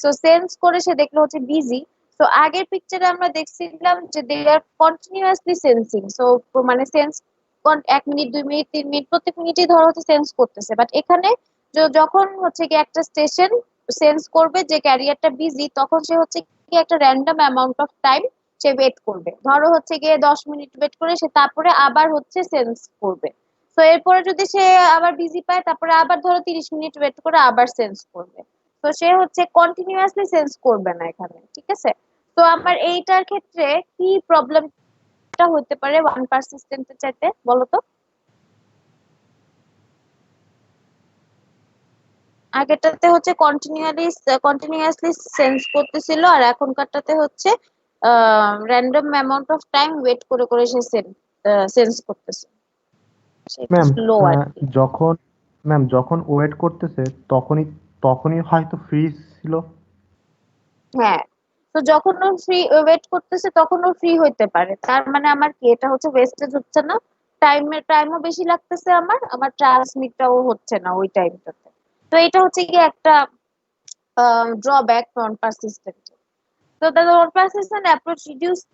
so sense করে সে দেখলো হচ্ছে busy. তো আগের পিকচারে আমরা দেখছিলাম যে দে আর কন্টিনিউয়াসলি সেন্সিং, সো মানে সেন্স 1 মিনিট 2 মিনিট 3 মিনিট প্রত্যেক মিনিটই ধরো হচ্ছে সেন্স করতেছে। বাট এখানে যখন হচ্ছে কি একটা স্টেশন সেন্স করবে যে ক্যারিয়ারটা বিজি, তখন সে হচ্ছে কি একটা র্যান্ডম অ্যামাউন্ট অফ টাইম সে ওয়েট করবে, ধরো হচ্ছে গিয়ে 10 মিনিট ওয়েট করে সে তারপরে আবার হচ্ছে সেন্স করবে। তো এরপরে যদি সে আবার বিজি পায় তারপরে আবার ধরো 30 মিনিট ওয়েট করে আবার সেন্স করবে। তো সে হচ্ছে কন্টিনিউয়াসলি সেন্স করবে না এখানে, ঠিক আছে? তো আমার এইটার ক্ষেত্রে কি প্রবলেমটা হতে পারে ওয়ান পারসিস্টেন্টের চাইতে, বলো তো? আগেরটাতে হচ্ছে কন্টিনিউয়াসলি সেন্স করতেছিল, আর এখনকারটাতে হচ্ছে random amount of time wait করে করে সে সেন্স করতেছে, সেটা ম্যাম স্লো আর কি। যখন যখন ওয়েট করতেছে তখনই তখনই হয়তো ফ্রিজ ছিল। হ্যাঁ, তো যখন ও ফ্রি ওয়েট করতেছে তখন ও ফ্রি হইতে পারে, তার মানে আমার কি এটা হচ্ছে ওয়েস্টেজ হচ্ছে না, টাইমও বেশি লাগতেছে, আমার আমার ট্রান্সমিটটাও হচ্ছে না ওই টাইমটাতে। তো এটা হচ্ছে কি একটা drawback non persistent. So the non persistent approach reduces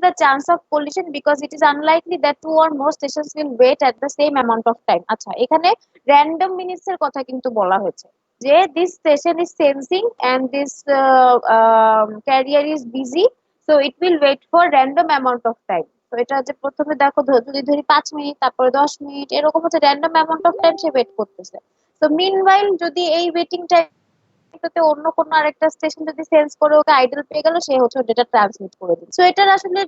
the chance of collision because it is unlikely that two or more stations will wait at the same amount of time. আচ্ছা, এখানে random minutes এর কথা কিন্তু বলা হয়েছে যে this station is sensing and this carrier is busy, so it will wait for random amount of time. তো এটা হচ্ছে প্রথমে দেখো যদি ধরি 5 মিনিট, তারপরে 10 মিনিট, এরকম হচ্ছে random amount of time সে ওয়েট করতেছে। তো মিনওয়াইল যদি এই ওয়েটিং টাইমটাতে অন্য কোনো আরেকটা স্টেশন যদি সেন্স করে ওকে আইডল পেয়ে গেল, সে হচ্ছে ডেটা ট্রান্সমিট করে দিচ্ছে। সো এটার আসলে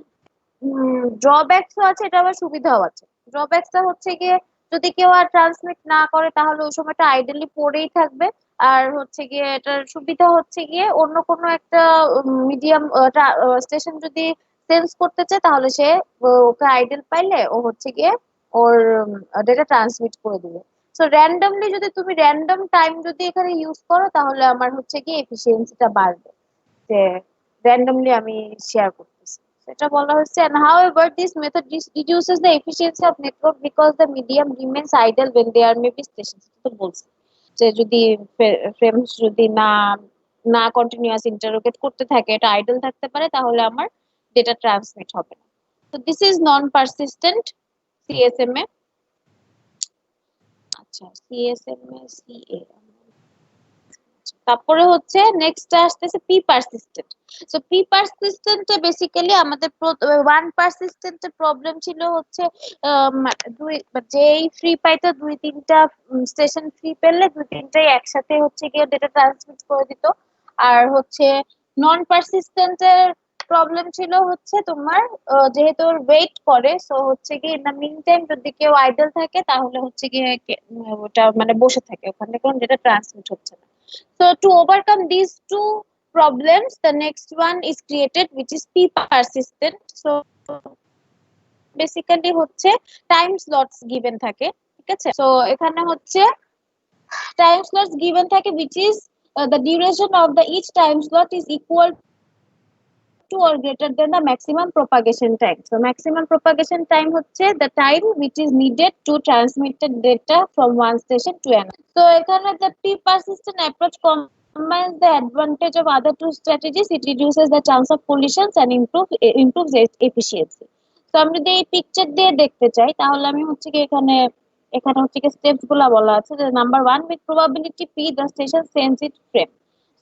ড্রব্যাকসও আছে, এটা আবার সুবিধাও আছে। ড্রব্যাকসটা হচ্ছে গিয়ে যদি কেউ আর ট্রান্সমিট না করে তাহলে ওই সময়টা আইডলি পড়েই থাকবে। আর হচ্ছে গিয়ে এটার সুবিধা হচ্ছে গিয়ে অন্য কোনো একটা মিডিয়াম স্টেশন যদি সেন্স করতে চায় তাহলে সে ওকে আইডল পাইলে ও হচ্ছে গিয়ে ওর ডেটা ট্রান্সমিট করে দিবে। সো র্যান্ডমলি যদি তুমি র্যান্ডম টাইম যদি এখানে ইউজ করো তাহলে আমার হচ্ছে কি এফিসিয়েন্সিটা বাড়বে, যে র্যান্ডমলি আমি শেয়ার করতেছি। সেটা বলা হচ্ছে and however this method reduces the efficiency of network because the medium remains idle when there may be stations। তো বলছি যে যদি ফ্রেমস যদি না না কন্টিনিউয়াস ইন্টারোগেট করতে থাকে, এটা আইডল থাকতে পারে, তাহলে আমার ডেটা ট্রান্সমিট হবে না। তো this is non persistent CSMA. আচ্ছা, সিএসএমএ সিএ। তারপরে হচ্ছে নেক্সট আসতেছে পি পারসিস্টেন্ট। সো পি পারসিস্টেন্টে বেসিক্যালি আমাদের ওয়ান পারসিস্টেন্টের প্রবলেম ছিল হচ্ছে দুই যেই ফ্রি পাইতো, দুই তিনটা স্টেশন ফ্রি পেলে দুই তিনটাই একসাথে হচ্ছে গিয়ে ডেটা ট্রান্সমিট করে দিত। আর হচ্ছে নন পারসিস্টেন্টের প্রবলেম ছিল হচ্ছে তোমার যেহেতু ওয়েট করে, সো হচ্ছে কি ইন দ্য মিন টাইম যদি কেউ আইডল থাকে তাহলে হচ্ছে গিয়ে ওটা মানে বসে থাকে, ওখানে কোনো ডেটা ট্রান্সমিট হচ্ছে না। So to overcome these two problems, the next one is created, which is P persistent. So basically হচ্ছে time slots given থাকে, ঠিক আছে? So এখানে হচ্ছে time slots given থাকে, which is the duration of the each time slot is equal to or greater than the maximum propagation time. So maximum propagation time হচ্ছে the time which is needed to transmit the data from one station to another. So এখানে the P persistent approach combines the advantage of other two strategies. It reduces the chance of collisions and improves efficiency. So আমি যদি এই picture দিয়ে দেখতে চাই তাহলে আমি হচ্ছে কি এখানে হচ্ছে কি স্টেপস গুলা বলা আছে যে number 1 with probability P the station sends its frame.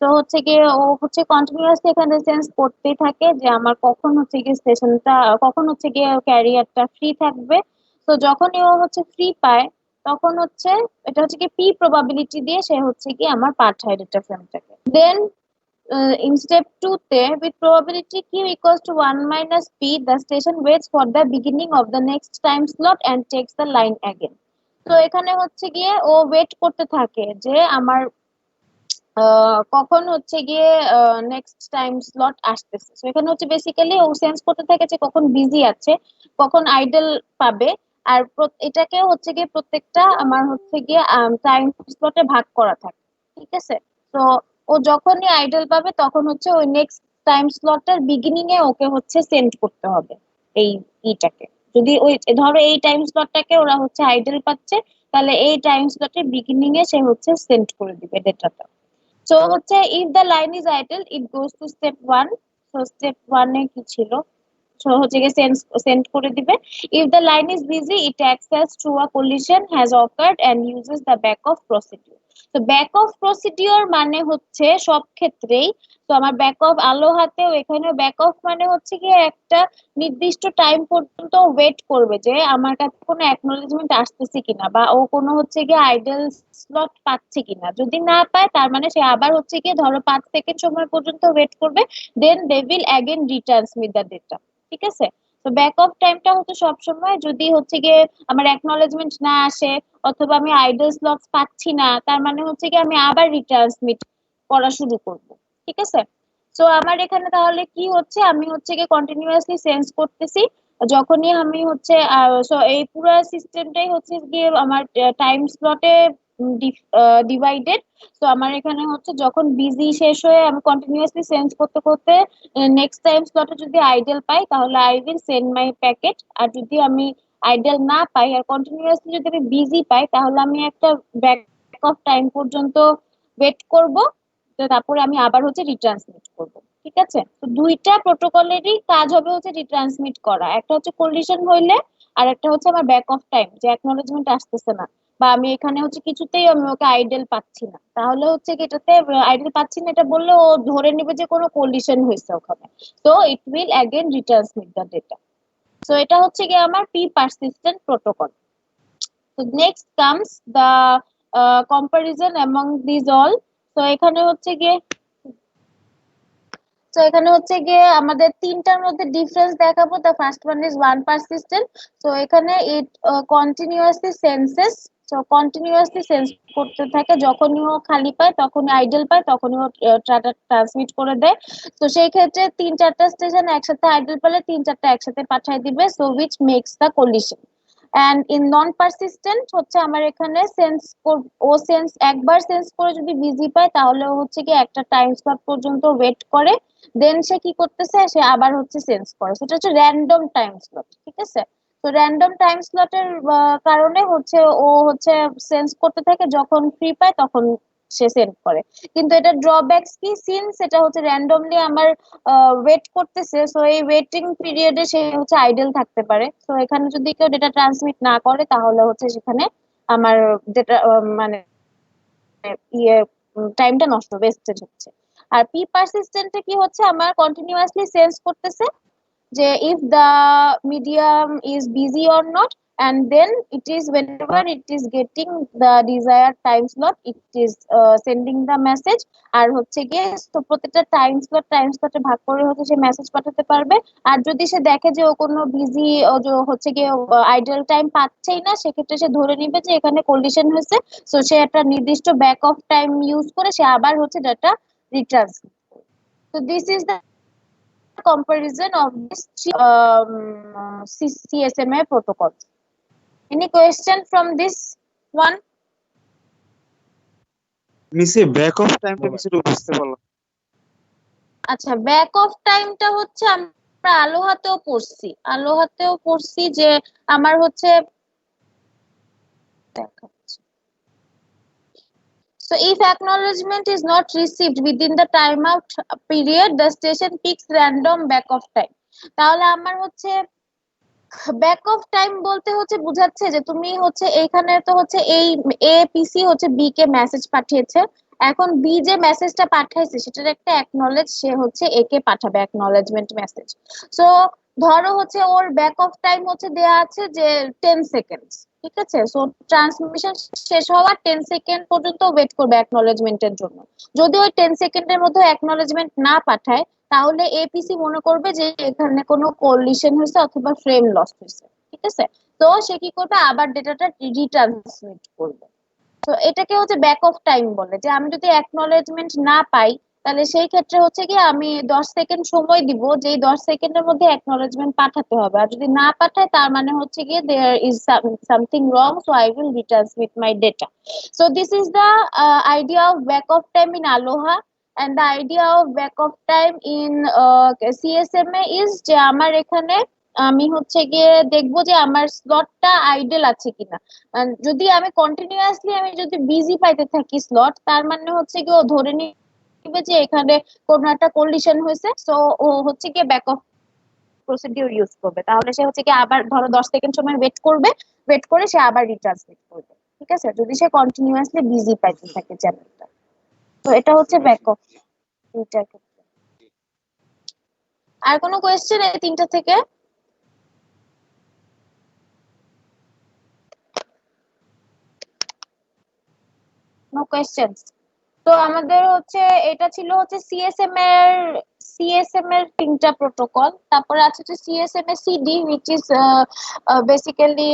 তো হচ্ছে গিয়ে ও হচ্ছে কন্টিনিউয়াসলি এখানে সেন্স করতেই থাকে যে আমার কখন হচ্ছে গিয়ে স্টেশনটা, কখন হচ্ছে গিয়ে ক্যারিয়ারটা ফ্রি থাকবে। তো যখনই ও হচ্ছে ফ্রি পায় তখন হচ্ছে এটা হচ্ছে কি পি প্রবাবিলিটি দিয়ে সে হচ্ছে কি আমার পাঠায় ডেটা ফ্রেমটাকে। দেন in step 2 তে with probability q equals to 1 minus p the station waits for the beginning of the next time slot and takes the line again। তো এখানে হচ্ছে গিয়ে ও ওয়েট করতে থাকে যে আমার কখন হচ্ছে গিয়ে নেক্সট টাইম স্লট আসতেছে। সো এখানে হচ্ছে বেসিক্যালি ও সেন্স করতে থাকে যে কখন বিজি আছে, কখন আইডল পাবে। আর এটাকে হচ্ছে গিয়ে প্রত্যেকটা আমার হচ্ছে গিয়ে টাইম স্লটে ভাগ করা থাকে, ঠিক আছে? তো ও যখনই আইডল পাবে তখন হচ্ছে ওই নেক্সট টাইম স্লটের বিগিনিং এ ওকে হচ্ছে সেন্ড করতে হবে এই ইটাকে। যদি ওই ধরো এই টাইম স্লটটাকে ওরা হচ্ছে আইডল পাচ্ছে, তাহলে এই টাইম স্লটের বিগিনিং এ সে হচ্ছে সেন্ড করে দিবে ডেটাটা। So হচ্ছে if the line is idle it goes to step 1। so step 1 এ কি ছিল, so হচ্ছে গিয়ে সেন্ড করে দিবে। if the line is busy it acts as true a collision has occurred and uses the back off procedure। তো back of procedure মানে হচ্ছে সব ক্ষেত্রেই, তো আমার ব্যাক অফ আলো হাতেও এখানে ব্যাক অফ মানে হচ্ছে গিয়ে একটা নির্দিষ্ট টাইম পর্যন্ত ওয়েট করবে যে আমার কাছে কোনো অ্যাকনোলেজমেন্ট আসতেছে কিনা বা ও কোনো হচ্ছে গিয়ে আইডল স্লট পাচ্ছে কিনা। যদি না পায় তার মানে সে আবার হচ্ছে গিয়ে ধরো 5 সেকেন্ড সময় পর্যন্ত ওয়েট করবে, then they will again retransmit the data, ঠিক আছে? তো ব্যাক অফ টাইমটা হচ্ছে সবসময় যদি হচ্ছে গিয়ে আমার অ্যাকনোলেজমেন্ট না আসে অথবা আমি আইডল স্লটস পাচ্ছি না, তার মানে হচ্ছে কি আমি আবার রিট্রান্সমিট করা শুরু করব, ঠিক আছে? সো আমার এখানে তাহলে কি হচ্ছে, আমি হচ্ছে গিয়ে কন্টিনিউয়াসলি সেন্স করতেছি যখনই আমি হচ্ছে সো এই পুরো সিস্টেমটাই হচ্ছে গিয়ে আমার টাইম স্লটে ডিভাইডেড। তো আমার এখানে হচ্ছে যখন বিজি শেষ হয়ে আমি কন্টিনিউয়াসলি সেন্স করতে করতে নেক্সট টাইম স্লটে যদি আইডল পাই তাহলে I will send my packet. আর যদি আমি আইডল না পাই আর কন্টিনিউয়াসলি যদি আমি বিজি পাই তাহলে আমি একটা ব্যাক অফ টাইম পর্যন্ত ওয়েট করব, তারপরে আমি আবার হচ্ছে রিট্রান্সমিট করব, ঠিক আছে? তো দুইটা প্রোটোকলেরই কাজ হবে হচ্ছে রিট্রান্সমিট করা, একটা হচ্ছে কলিশন হইলে আর একটা হচ্ছে আমার ব্যাক অফ টাইম যে অ্যাকনোলেজমেন্ট আসতেছে না বা আমি এখানে হচ্ছে কিছুতেই আমি ওকে আইডল পাচ্ছি না, তাহলে হচ্ছে কি এটাতে আইডল পাচ্ছি না এটা বললে ও ধরে নেবে যে কোনো কলিশন হয়েছে ওখানে, তো it will again retransmit the data. So এটা হচ্ছে কি আমার P persistent protocol. So next comes the comparison among these all। তো এখানে হচ্ছে গিয়ে আমাদের তিনটার মধ্যে ডিফারেন্স দেখাবো। the first one is one persistent। তো এখানে it continuously senses, so continuously sense করতে থাকে, যখনই ও খালি পায় তখনই আইডল পায় তখনই ও ট্রান্সমিট করে দেয়। তো সেই ক্ষেত্রে 3-4টা স্টেশন একসাথে আইডল পেলে 3-4টা একসাথে পাঠিয়ে দিবে, so which makes the collision। And in non persistent হচ্ছে আমার এখানে সেন্স একবার সেন্স করে যদি বিজি পায় তাহলে ও হচ্ছে কি একটা টাইম স্লট পর্যন্ত ওয়েট করে, দেন সে কি করতেছে, সে আবার হচ্ছে সেন্স করে, সেটা হচ্ছে র্যান্ডম টাইম স্লট। ঠিক আছে, তো র্যান্ডম টাইম স্লটের কারণে হচ্ছে ও হচ্ছে সেন্স করতে থাকে, যখন ফ্রি পায় তখন সে সেন্ড করে। কিন্তু এটা ড্রব্যাকস কি, সিন্স এটা হচ্ছে র্যান্ডমলি আমার ওয়েট করতেছে, সো এই ওয়েটিং পিরিয়ডে সে হচ্ছে আইডল থাকতে পারে। তো এখানে যদি কেউ ডেটা ট্রান্সমিট না করে তাহলে হচ্ছে সেখানে আমার ডেটা মানে ইয়ে টাইমটা নষ্ট, ওয়েস্টেজ হচ্ছে। আর পি পারসিস্টেন্টে কি হচ্ছে, আমার কন্টিনিউয়াসলি সেন্স করতেছে যে if the medium is busy or not, and then it is whenever it is getting the desired time slot it is sending the message। আর হচ্ছে গিয়ে তো প্রত্যেকটা টাইম স্লটে ভাগ করে হচ্ছে সে মেসেজ পাঠাতে পারবে। আর যদি সে দেখে যে ও কোনো বিজি হচ্ছে গিয়ে আইডল টাইম পাচ্ছেই না, সেক্ষেত্রে সে ধরে নিবে যে এখানে কন্ডিশন হয়েছে, সো সে একটা নির্দিষ্ট ব্যাক অফ টাইম ইউজ করে সে আবার হচ্ছে ডাটা রিটার্ন। তো this is the comparison of this CSMA protocol. Any question from this one? মিসে ব্যাক অফ টাইমটা কিছুটা বুঝতে পারলাম। আচ্ছা, ব্যাক অফ টাইমটা হচ্ছে আমরা আলোহাতেও পড়ছি যে আমার হচ্ছে দেখাচ্ছি। So if acknowledgement is not received within the timeout period, the station picks random back of time. তাহলে আমার হচ্ছে ব্যাক অফ টাইম বলতে হচ্ছে বুঝাচ্ছে যে তুমি হচ্ছে এইখানে তো হচ্ছে এই এ পিসি হচ্ছে বি কে মেসেজ পাঠিয়েছে, এখন বি যে মেসেজটা পাঠাইছে সেটার একটা অ্যাকনলেজ সে হচ্ছে এ কে পাঠাবে, অ্যাকনলেজমেন্ট মেসেজ। সো ধরো হচ্ছে ওর ব্যাক অফ টাইম হচ্ছে দেয়া আছে যে 10 সেকেন্ডস। ঠিক আছে, সো ট্রান্সমিশন শেষ হওয়ার 10 সেকেন্ড পর্যন্ত ওয়েট করবে অ্যাকনলেজমেন্টের জন্য। যদি ওই 10 সেকেন্ডের মধ্যে অ্যাকনলেজমেন্ট না পাঠায় তাহলে এপিসি মনে করবে যে এখানে কোনো কলিশন হয়েছে অথবা ফ্রেম লস হয়েছে। ঠিক আছে, তো সে কি করবে, আবার ডেটাটা রিট্রান্সমিট করবে। তো এটাকে হচ্ছে ব্যাক অফ টাইম বলে, যে আমি যদি অ্যাকনলেজমেন্ট না পাই তাহলে সেই ক্ষেত্রে হচ্ছে কি আমি 10 সেকেন্ড সময় দিব, যে 10 সেকেন্ডের মধ্যে অ্যাকনলেজমেন্ট পাঠাতে হবে। আর যদি না পাঠায় তার মানে হচ্ছে গিয়ে there is something wrong, so I will retransmit my data. So this is the idea of back off time in aloha. and the idea of back of time in CSMA is যে আমার এখানে আমি হচ্ছে গিয়ে দেখবো যে আমার স্লটটা idol আছে কিনা। যদি আমি কন্টিনিউয়াসলি আমি যদি বিজি পাইতে থাকি স্লট, তার মানে হচ্ছে কি ও ধরে নিবে যে এখানে কোনো একটা কন্ডিশন হয়েছে, সো ও হচ্ছে গিয়ে ব্যাক অফ প্রসিডিউর ইউজ করবে। তাহলে সে হচ্ছে কি আবার ধরো 10 সেকেন্ড সময় ওয়েট করবে, ওয়েট করে সে আবার রিট্রান্সমিট করবে। ঠিক আছে, যদি সে কন্টিনিউয়াসলি বিজি পাইতে থাকে চ্যানেলটা। তো এটা হচ্ছে ব্যাক অফ দুইটার ক্ষেত্রে। আর কোনো কোয়েশ্চেন এই তিনটা থেকে? No questions. তো আমাদের হচ্ছে এটা ছিল হচ্ছে সিএসএম এর তিনটা প্রোটোকল। তারপরে আছে হচ্ছে CSMA CD which is basically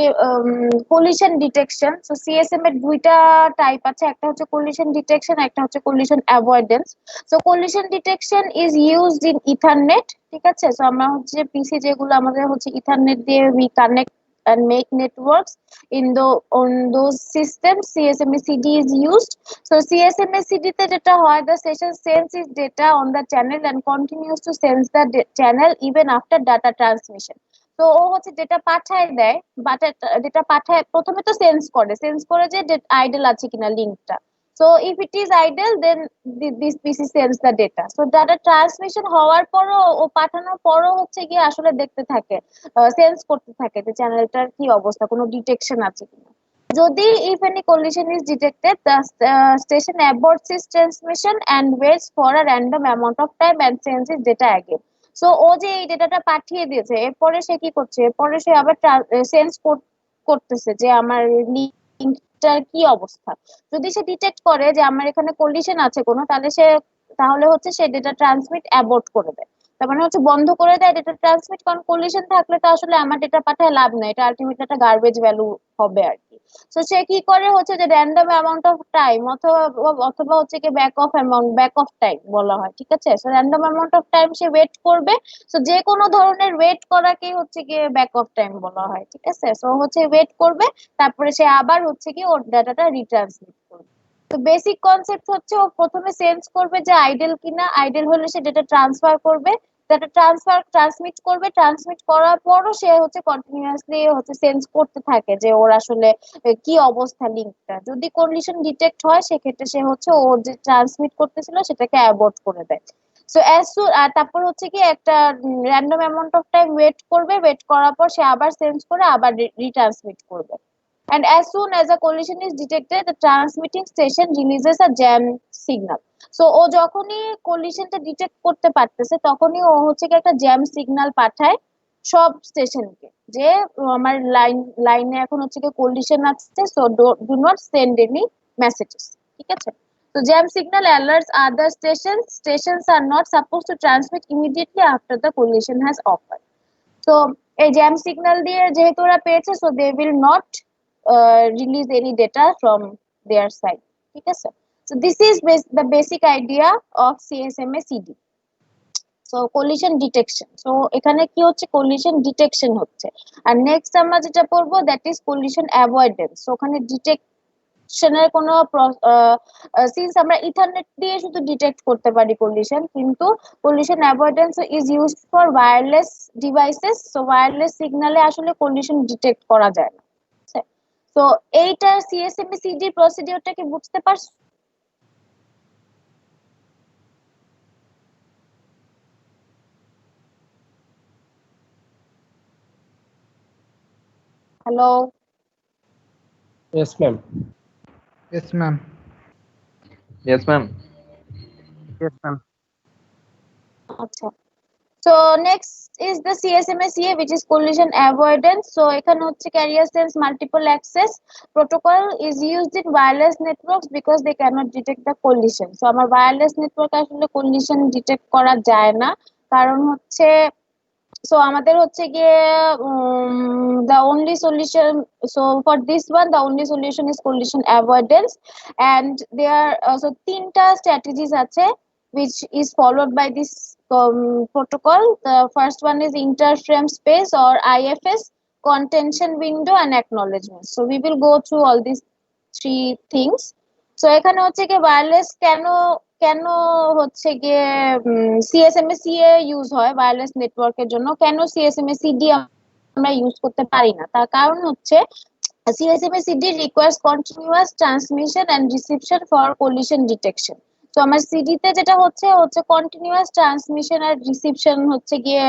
collision detection। So CSM এর দুইটা টাইপ আছে, একটা হচ্ছে collision detection, একটা হচ্ছে collision avoidance। So collision detection is used in ethernet। ঠিক আছে, সো আমরা হচ্ছে পিসি যেগুলো আমাদের হচ্ছে ইথারনেট দিয়ে we connect and make networks on those systems, CSMA CD is used. So CSMA CD তে যেটা হয়, the station sends its data on the channel and continues to sense the channel even after data transmission. তো ও হচ্ছে data পাঠায় দেয়, but data পাঠায় প্রথমে তো সেন্স করে যে আইডল আছে কিনা লিংকটা। So if it is idle, then this PC sends the data. So data transmission হওয়ার পরও ও পাঠানোর পরও হচ্ছে গিয়ে আসলে দেখতে থাকে, সেন্স করতে থাকে যে চ্যানেলটার কি অবস্থা, কোনো ডিটেকশন আছে কিনা। যদি if any collision is detected, the station aborts its transmission and waits for a random amount of time and sends its data again. So ও যে এই ডেটাটা পাঠিয়ে দিয়েছে, এরপরে সে কি করছে, এরপরে সে আবার সেন্স করতেছে যে আমার লিংকটার কি অবস্থা। যদি সে ডিটেক্ট করে যে আমার এখানে কন্ডিশন আছে কোনো, তাহলে হচ্ছে সে ডেটা ট্রান্সমিট অ্যাবর্ট করে দেয়, তার মানে হচ্ছে বন্ধ করে দেয় ডেটা ট্রান্সমিট। কারণ কন্ডিশন থাকলে তো আসলে আমার ডেটা পাঠায় লাভ নাই, এটা আলটিমেটলি একটা গার্বেজ ভ্যালু হবে আর কি। সো সে কি করে হচ্ছে যে র্যান্ডম অ্যামাউন্ট অফ টাইম অথবা অথবা হচ্ছে কি ব্যাক অফ টাইম বলা হয়, ঠিক আছে। So random amount of time সে ওয়েট করবে। সো যে কোনো ধরনের ওয়েট করাকে হচ্ছে কি ব্যাক অফ টাইম বলা হয়, ঠিক আছে। সো হচ্ছে ওয়েট করবে, তারপরে সে আবার হচ্ছে কি ওর ডাটাটা রিট্রান্সমিট করবে। তো বেসিক কনসেপ্ট হচ্ছে ও প্রথমে সেন্স করবে যে আইডেল কিনা, আইডেল হলে সে ডেটা ট্রান্সফার করবে, ডেটা ট্রান্সমিট করবে, ট্রান্সমিট করার পরও সে হচ্ছে কন্টিনিউয়াসলি হচ্ছে সেন্স করতে থাকে যে ওর আসলে কি অবস্থা লিঙ্কটা। যদি কন্ডিশন ডিটেক্ট হয় সেক্ষেত্রে সে হচ্ছে ওর যে ট্রান্সমিট করতেছিল সেটাকে অ্যাবর্ট করে দেয়। সো অ্যাজ সুন তারপর হচ্ছে কি একটা random amount of time wait করবে, ওয়েট করার পর সে আবার সেন্স করে আবার রিট্রান্সমিট করবে। And as soon as a collision is detected, the transmitting station releases a jam signal. So ও যখনই কলিশনটা ডিটেক্ট করতে পারতেছে তখনই ও হচ্ছে কি একটা জ্যাম সিগন্যাল পাঠায় সব স্টেশনকে যে আমার লাইনে এখন হচ্ছে কি কলিশন আছে, so do not send any messages, ঠিক আছে। So jam signal alerts other stations. Stations are not supposed to transmit immediately after the collision has occurred. So এই জ্যাম সিগন্যাল দিয়ে যেহেতু ওরা পেয়েছে, so they will not release any data from their side, ঠিক আছে। So this is the basic idea of CSMA CD. So collision detection, so এখানে কি হচ্ছে কলিশন ডিটেকশন হচ্ছে। আর নেক্সট আমরা যেটা পড়বো that is collision avoidance. So ওখানে ডিটেকশনের কোনো সিন্স আমরা ইথারনেট দিয়ে শুধু ডিটেক্ট করতে পারি কলিশন, কিন্তু collision avoidance is used for wireless devices. So wireless সিগন্যালে আসলে কলিশন ডিটেক্ট করা যায় না। তো এইটা সিএসএমএ সিডি প্রসিডিউরটা কি বুঝতে পারছো? Hello, yes ma'am. Yes ma'am. Yes ma'am. Yes ma'am. আচ্ছা। So next is the CSMA-CA, which is collision avoidance. So এখানে হচ্ছে carrier sense multiple access protocol is used in wireless networks because they cannot detect the collision. So আমার wireless network আসলে collision detect করা যায় না, কারণ হচ্ছে so আমাদের হচ্ছে গিয়ে the only solution, so for this one the only solution is collision avoidance, and there so তিনটা strategies আছে which is followed by this protocol. The first one is interframe space or IFS, contention window and acknowledgement. So we will go through all these three things. So এখানে হচ্ছে কি wireless কেন কেন হচ্ছে গিয়ে সিএসএমএ CA use হয় wireless নেটওয়ার্কের জন্য, কেন সিএসএমএ সিডি আমরা ইউজ করতে পারি না, তার কারণ হচ্ছে CSMA CD requires continuous transmission and reception for collision detection. তো আমার সিডিতে যেটা হচ্ছে কন্টিনিউয়াস ট্রান্সমিশন আর রিসিপশন হচ্ছে গিয়ে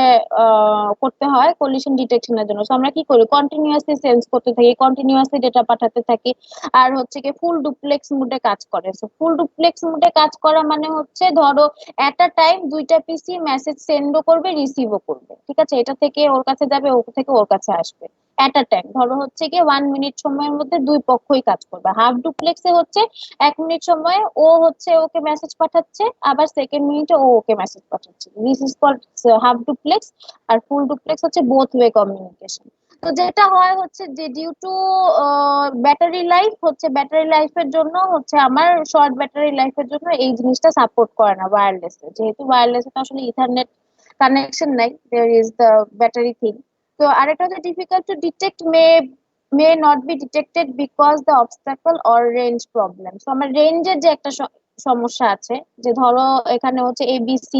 করতে হয় কলিশন ডিটেকশনের জন্য। সো আমরা কি করি কন্টিনিউয়াসলি সেন্স করতে থাকি, কন্টিনিউয়াসলি ডেটা পাঠাতে থাকি, আর হচ্ছে গিয়ে ফুল ডুপ্লেক্স মোডে কাজ করে। সো ফুল ডুপ্লেক্স মোডে কাজ করা মানে হচ্ছে ধরো এট আ টাইম দুইটা পিসি মেসেজ সেন্ডও করবে রিসিভও করবে, ঠিক আছে। এটা থেকে ওর কাছে যাবে, ওর থেকে ওর কাছে আসবে এট আ টাইম। ধরো হচ্ছে কি 1 মিনিট সময়ের মধ্যে দুই পক্ষই কাজ করবে। হাফ ডুপ্লেক্সে হচ্ছে 1 মিনিট সময়ে ও হচ্ছে ওকে মেসেজ পাঠাচ্ছে, আবার সেকেন্ড মিনিটে ও ওকে মেসেজ পাঠাচ্ছে। This is called half duplex. আর ফুল ডুপ্লেক্স হচ্ছে বোথ ওয়ে কমিউনিকেশন। তো যেটা হয় হচ্ছে যে ডিউ টু ব্যাটারি লাইফ হচ্ছে ব্যাটারি লাইফের জন্য হচ্ছে আমার শর্ট ব্যাটারি লাইফের জন্য এই জিনিসটা সাপোর্ট করে না ওয়্যারলেসে, যেহেতু ওয়্যারলেসে তো আসলে ইথারনেট কানেকশন নাই, there is the battery thing. তো আরেকটা হচ্ছে difficult to detect may not be detected because the obstacle or range problem. So আমার রেঞ্জের যে একটা সমস্যা আছে, যে ধরো এখানে হচ্ছে ABC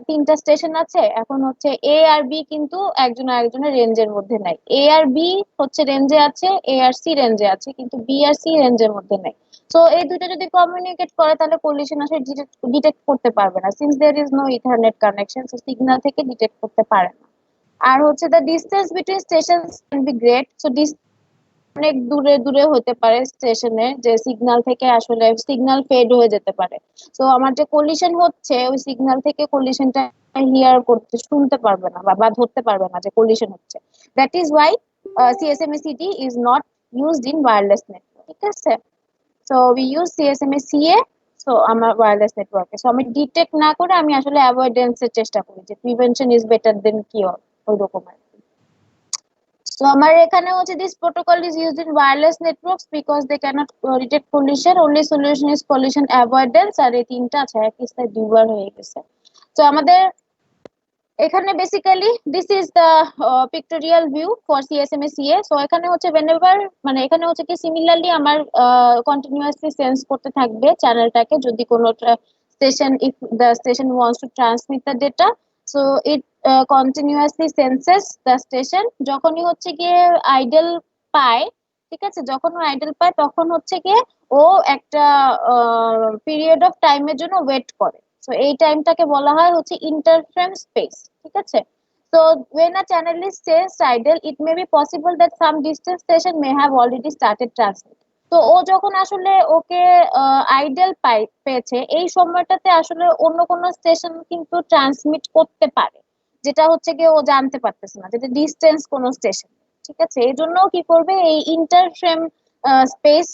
তিনটা স্টেশন আছে, এখন হচ্ছে A আর B কিন্তু একজন আরেকজনের রেঞ্জের মধ্যে নাই। A আর B হচ্ছে রেঞ্জে আছে, A আর C রেঞ্জে আছে, কিন্তু B আর C রেঞ্জের মধ্যে নাই। সো এই দুটো যদি কমিউনিকেট করে তাহলে কলিশন আসলে ডিটেক্ট করতে পারবে না, since there is no Ethernet connection, so signal থেকে ডিটেক্ট করতে পারে না। আর হচ্ছে the distance between stations can be great. So অনেক দূরে দূরে হতে পারে স্টেশনে, যে সিগন্যাল থেকে আসলে সিগন্যাল ফেড হয়ে যেতে পারে। সো আমার যে কলিশন হচ্ছে ওই সিগন্যাল থেকে কলিশনটা হিয়ার করতে শুনতে পারবে না বা ধরতে পারবে না যে কলিশন হচ্ছে। That is Y CSMA CD is not used in wireless network, ঠিক আছে। So we use CSMA CA so আমার ওয়্যারলেস নেটওয়ার্কে। সো আমি ডিটেক্ট না করে আমি আসলে অ্যাভয়েডেন্সের চেষ্টা করি, যে prevention is better then cure, ওই রকম আর কি। So আমার এখানে হচ্ছে this protocol is used in wireless networks because they cannot detect collision. Only solution is collision avoidance. আর এই তিনটা আছে, এক ইস্তায় দুইবার হয়ে গেছে। তো আমাদের এখানে basically this is the pictorial view for CSMA CA. So এখানে হচ্ছে whenever মানে এখানে হচ্ছে কি সিমিলারলি আমার কন্টিনিউয়াসলি সেন্স করতে থাকবে চ্যানেলটাকে, যদি কোনো station if the station wants to transmit the data, so it continuously senses the station. যখনই হচ্ছে গিয়ে আইডল পায়, ঠিক আছে, যখন ও আইডল পায় তখন হচ্ছে গিয়ে ও একটা পিরিয়ড অফ টাইমের জন্য ওয়েট করে। সো এই টাইমটাকে বলা হয় হচ্ছে ইন্টারফ্রেম স্পেস, ঠিক আছে। So when a channel is changed idle, it may be possible that some distant station may have already started transmitting. তো ও যখন আসলে ওকে আইডল পেয়েছে, এই সময়টাতে আসলে অন্য কোনো স্টেশন কিন্তু ট্রান্সমিট করতে পারে, যেটা হচ্ছে গিয়ে ও জানতে পারতেছে না, যেটা ডিস্টেন্স কোনো স্টেশন, ঠিক আছে। এই জন্য কি করবে, এই ইন্টারফ্রেম স্পেস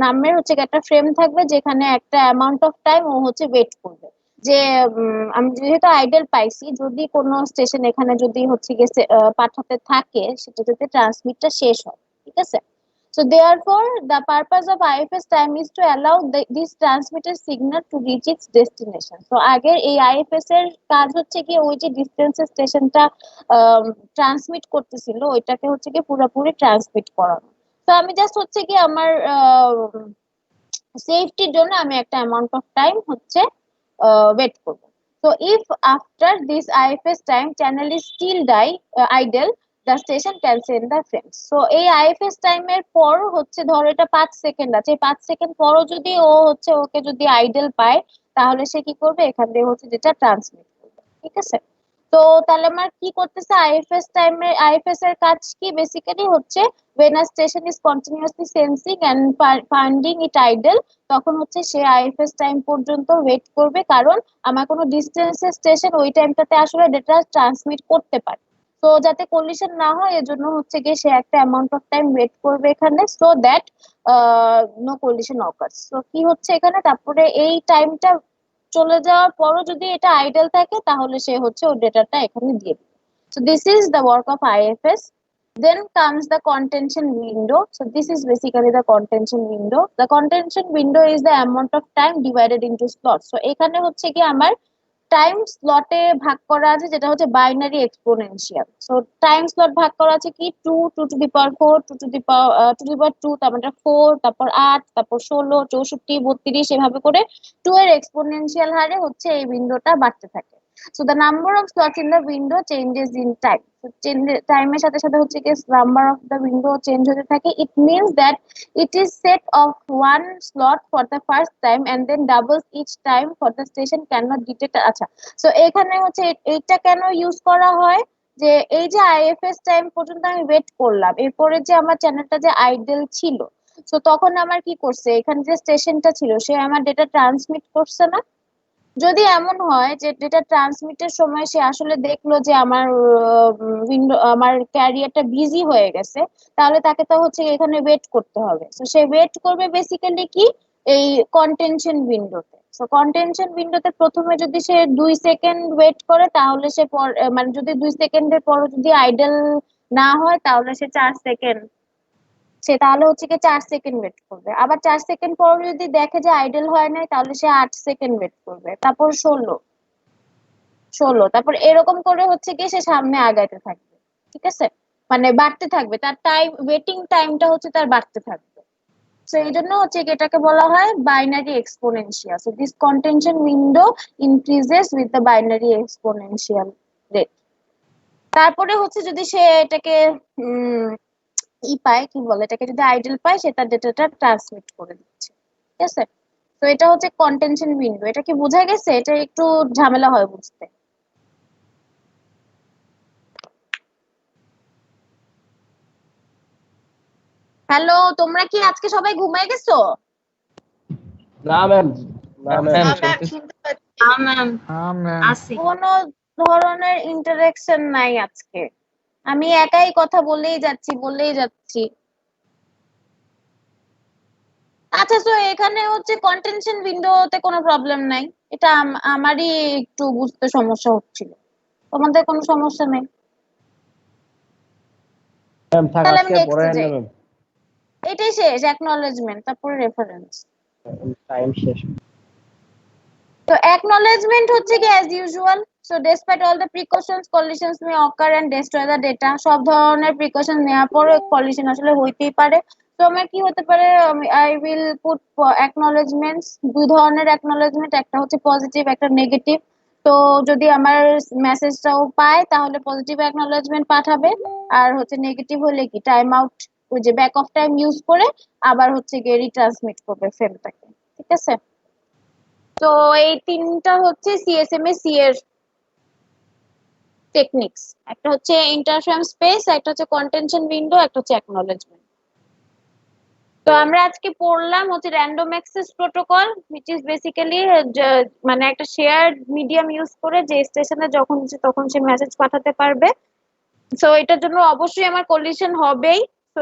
নামের হচ্ছে একটা ফ্রেম থাকবে, যেখানে একটা অ্যামাউন্ট অফ টাইম ও হচ্ছে ওয়েট করবে যে আমি যেহেতু আইডল পাইছি, যদি কোনো স্টেশন এখানে যদি হচ্ছে গিয়ে পাঠাতে থাকে, সেটা যাতে ট্রান্সমিটটা শেষ হয়, ঠিক আছে। So therefore, the purpose of IFS time is to allow this transmitted signal to reach its destination. So আগের এই IFS এর কাজ হচ্ছে কি ওই যে ডিস্টেন্স স্টেশনটা ট্রান্সমিট করতেছিল ওইটাকে হচ্ছে কি পুরোপুরি ট্রান্সমিট করানো। তো আমি জাস্ট হচ্ছে কি আমার সেফটির জন্য আমি একটা অ্যামাউন্ট অফ টাইম হচ্ছে wait করব। So if after this IFS time channel is still idle, the station can send the frames. So এই IFS টাইম এর পর হচ্ছে ধরো এটা 5 সেকেন্ড আছে, 5 সেকেন্ড পরও যদি ও হচ্ছে ওকে যদি আইডল পায়, তাহলে সে কি করবে, এখান থেকে হচ্ছে যেটা ট্রান্সমিট করবে, ঠিক আছে। তো তাহলে আমার কি করতেছে আইএফএস টাইমে, আইএফএস এর কাজ কি বেসিক্যালি হচ্ছে when a station is continuously sensing and finding it idle, তখন হচ্ছে সে আইএফএস টাইম পর্যন্ত ওয়েট করবে, কারণ আমার কোনো ডিস্টেন্সের স্টেশন ওই টাইমটাতে আসলে ডেটা ট্রান্সমিট করতে পারে। তো যাতে কলিশন না হয় এজন্য হচ্ছে গিয়ে সে একটা অ্যামাউন্ট অফ টাইম ওয়েট করবে এখানে, so that no collision occurs. তো কি হচ্ছে এখানে, তারপরে এই টাইমটা চলে যাওয়ার পরও যদি এটা আইডল থাকে, তাহলে সে হচ্ছে ওর ডেটাটা এখানে দিয়ে দিবে। So this is the work of IFS. Then comes the contention window. So this is basically the contention window. The contention window is the amount of time divided into slots. So এখানে হচ্ছে কি আমার time স্লটে ভাগ করা আছে, যেটা হচ্ছে binary exponential. So time slot ভাগ করা আছে কি 2, 2 to the power 4, 2 to the power 2, তারপর 4, তারপর 8, তারপর 16, 64, 32, এভাবে করে 2 এর এক্সপোনেনশিয়াল হারে হচ্ছে এই উইন্ডোটা বাড়তে থাকে। So the number of slots in the window changes in time. So টাইমের সাথে সাথে হচ্ছে কি number of the window change হতে থাকে। It means that it is set of one slot for the first time and then doubles each time for the station cannot detect. আচ্ছা, so এখানে হচ্ছে এইটা কেন ইউজ করা হয়, যে এই যে আইএফএস টাইম পর্যন্ত আমি ওয়েট করলাম, এরপরে যে আমার চ্যানেলটা যে আইডল ছিল, সো তখন আমার কি করছে, এখানে যে স্টেশনটা ছিল সে আমার ডেটা ট্রান্সমিট করছে না। যদি এমন হয় যে ডেটা ট্রান্সমিটের সময় সে আসলে দেখলো যে আমার উইন্ডো আমার ক্যারিয়ারটা বিজি হয়ে গেছে, তাহলে তাকে তো হচ্ছে এখানে ওয়েট করতে হবে। তো সে ওয়েট করবে বেসিক্যালি কি এই কন্টেনশন উইন্ডোতে। সো কন্টেনশন উইন্ডোতে প্রথমে যদি সে 2 সেকেন্ড ওয়েট করে, তাহলে সে মানে যদি 2 সেকেন্ডের পর যদি আইডল না হয়, তাহলে সে 4 সেকেন্ড সে তাহলে হচ্ছে কি 4 সেকেন্ড ওয়েট করবে। আবার 4 সেকেন্ড পর যদি দেখে যে আইডল হয় নাই, তাহলে সে 8 সেকেন্ড ওয়েট করবে, তারপর 16, তারপর এরকম করে হচ্ছে কি সে সামনে আগাইতে থাকবে, ঠিক আছে, মানে বাড়তে থাকবে, তার টাইম ওয়েটিং টাইমটা হচ্ছে তার বাড়তে থাকবে। সো এই জন্য হচ্ছে এটাকে বলা হয় binary exponential. So this contention window increases with the binary exponential rate. তারপরে হচ্ছে যদি সে এটাকে পায়, কি বলে এটাকে, যদি আইডল পায় সে তার ডেটাটা ট্রান্সমিট করে দিচ্ছে, ঠিক আছে। তো এটা হচ্ছে কন্টেনশন উইন্ডো। এটা কি বোঝা গেছে? এটা একটু ঝামেলা হয় বুঝতে। হ্যালো, তোমরা কি আজকে সবাই ঘুমায় গেছো? না ম্যাম, না ম্যাম, শুনতে পাচ্ছি। কোনো ধরনের ইন্টারেকশন নাই আজকে, আমি একাই কথা বলেই যাচ্ছি। আচ্ছা, তো এখানে হচ্ছে কন্টেনশন উইন্ডোতে কোনো প্রবলেম নাই, এটা আমারই একটু বুঝতে সমস্যা হচ্ছিল, তোমাদের কোনো সমস্যা নেই? ম্যাম থাক তাহলে আজকে আমি পড়ায় নেক্সটে না যাই। ম্যাম, এটাই শেষ, অ্যাকনলেজমেন্ট, তারপরে রেফারেন্স। টাইম শেষ। তো acknowledgement হচ্ছে কি as usual, so despite all the precautions collisions may occur and destroy the data, সব ধরনের প্রিকশন নেওয়ার পরে কলিশন আসলে হইতেই পারে। তো আমার কি হতে পারে, আই উইল পুট acknowledgements, দুই ধরনের acknowledgement, একটা হচ্ছে পজিটিভ, একটা নেগেটিভ। তো যদি আমার মেসেজটাও পায় তাহলে পজিটিভ acknowledgement পাঠাবে, আর হচ্ছে নেগেটিভ হলে কি টাইম আউট, ওই যে ব্যাক অফ টাইম ইউজ করে আবার হচ্ছে গিয়ে রিট্রান্সমিট করবে ফ্রেমটাকে। ঠিক আছে, তো এই তিনটা হচ্ছে সিএসএমএ এর টেকনিক্স। একটা হচ্ছে ইন্টারফ্রেম স্পেস, একটা হচ্ছে কন্টেনশন উইন্ডো, একটা হচ্ছে অ্যাকনলেজমেন্ট। তো আমরা আজকে পড়লাম হচ্ছে random access protocol, which is basically মানে একটা শেয়ার্ড মিডিয়াম ইউজ করে যে স্টেশনে যখন ইচ্ছে তখন সে মেসেজ পাঠাতে পারবে। সো এটার জন্য অবশ্যই আমার কলিশন হবেই। তো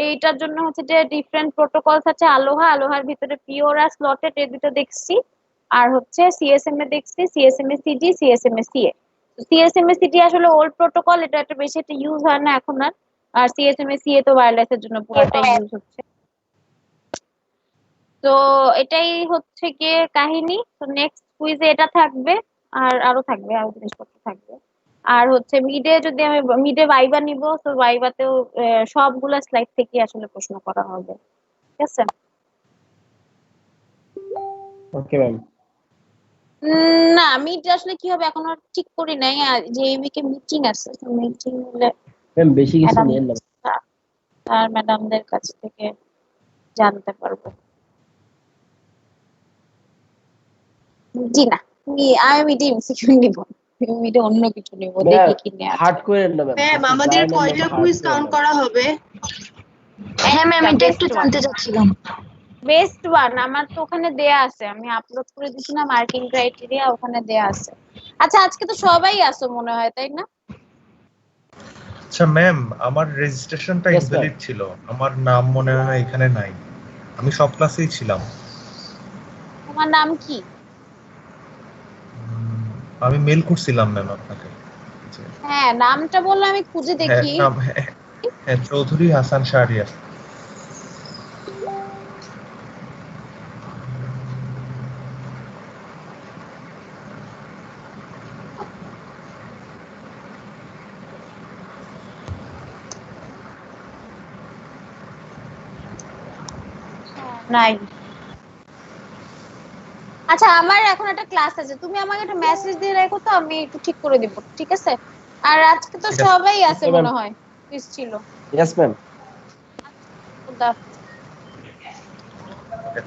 এইটার জন্য হচ্ছে যে ডিফারেন্ট প্রোটোকলস আছে, আলোহার ভিতরে পিওরা স্লটেড, এই দুটো দেখছি। আর হচ্ছে সিএসএমএ দেখছি, সিএসএমএ সিডি, সিএসএমএ সিএ। সিএসএমএ সিডি আসলে ওল্ড প্রোটোকল, এটা একটা বেশি একটা ইউজ হয় না এখন আর। আর সিএসএমএ সিএ তো ওয়্যারলেসের জন্য পুরোটাই ইউজ হচ্ছে। তো এটাই হচ্ছে গিয়ে কাহিনী। তো নেক্সট কুইজে এটা থাকবে, আর আরো থাকবে, আরো জিনিসপত্র থাকবে। আর হচ্ছে মিডে যদি আমি মিডে ভাইবা নিব, তো ভাইবাতেও সবগুলা স্লাইড থেকে আসলে প্রশ্ন করা হবে। ঠিক আছে, ওকে ম্যাম। না মিড আসলে কি হবে এখনো ঠিক করি নাই, আর যে এই উইকে মিটিং আছে, তো মিটিং হলে ম্যাম বেশি কিছু ম্যাডাম নিয়েন না। আর ম্যাডামদের কাছ থেকে জানতে পারবো। জি না, আমি মিডে এমসিকিউ নিব, মিডে অন্য কিছু নিব, দেখি কি নিয়ে আছে। হার্ড করেন না ম্যাম। ম্যাম আমাদের কয়টা কুইজ কাউন্ট করা হবে? হ্যাঁ ম্যাম, এটা একটু জানতে চাচ্ছিলাম। বেস্ট ওয়ান আমার তো ওখানে দেয়া আছে, আমি আপলোড করে দিছি না মার্কিং ক্রাইটেরিয়া, ওখানে দেয়া আছে। আচ্ছা আজকে তো সবাই আসো মনে হয়, তাই না? আচ্ছা ম্যাম, আমার রেজিস্ট্রেশনটা Yes, ইনভ্যালিড ছিল, আমার নাম মনে হয় এখানে নাই। আমি সব ক্লাসেই ছিলাম। তোমার নাম কি? আমি মেল করছিলাম ম্যাম আপনাকে। হ্যাঁ নামটা বললে আমি খুঁজে হ্যাঁ দেখি। নাম, হ্যাঁ চৌধুরী হাসান শাহরিয়ার। নাই। আচ্ছা আমার এখন একটা ক্লাস আছে, তুমি আমাকে একটা মেসেজ দিয়ে রাখো তো, আমি একটু ঠিক করে দিব। ঠিক আছে, আর আজকে তো ঠিক আছে। সবাই আছে Okay, মনে ma'am. হয়, কুইজ ছিল। Yes ma'am.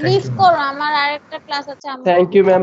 লিভ করো, আমার আরেকটা ক্লাস আছে। Thank you ma'am.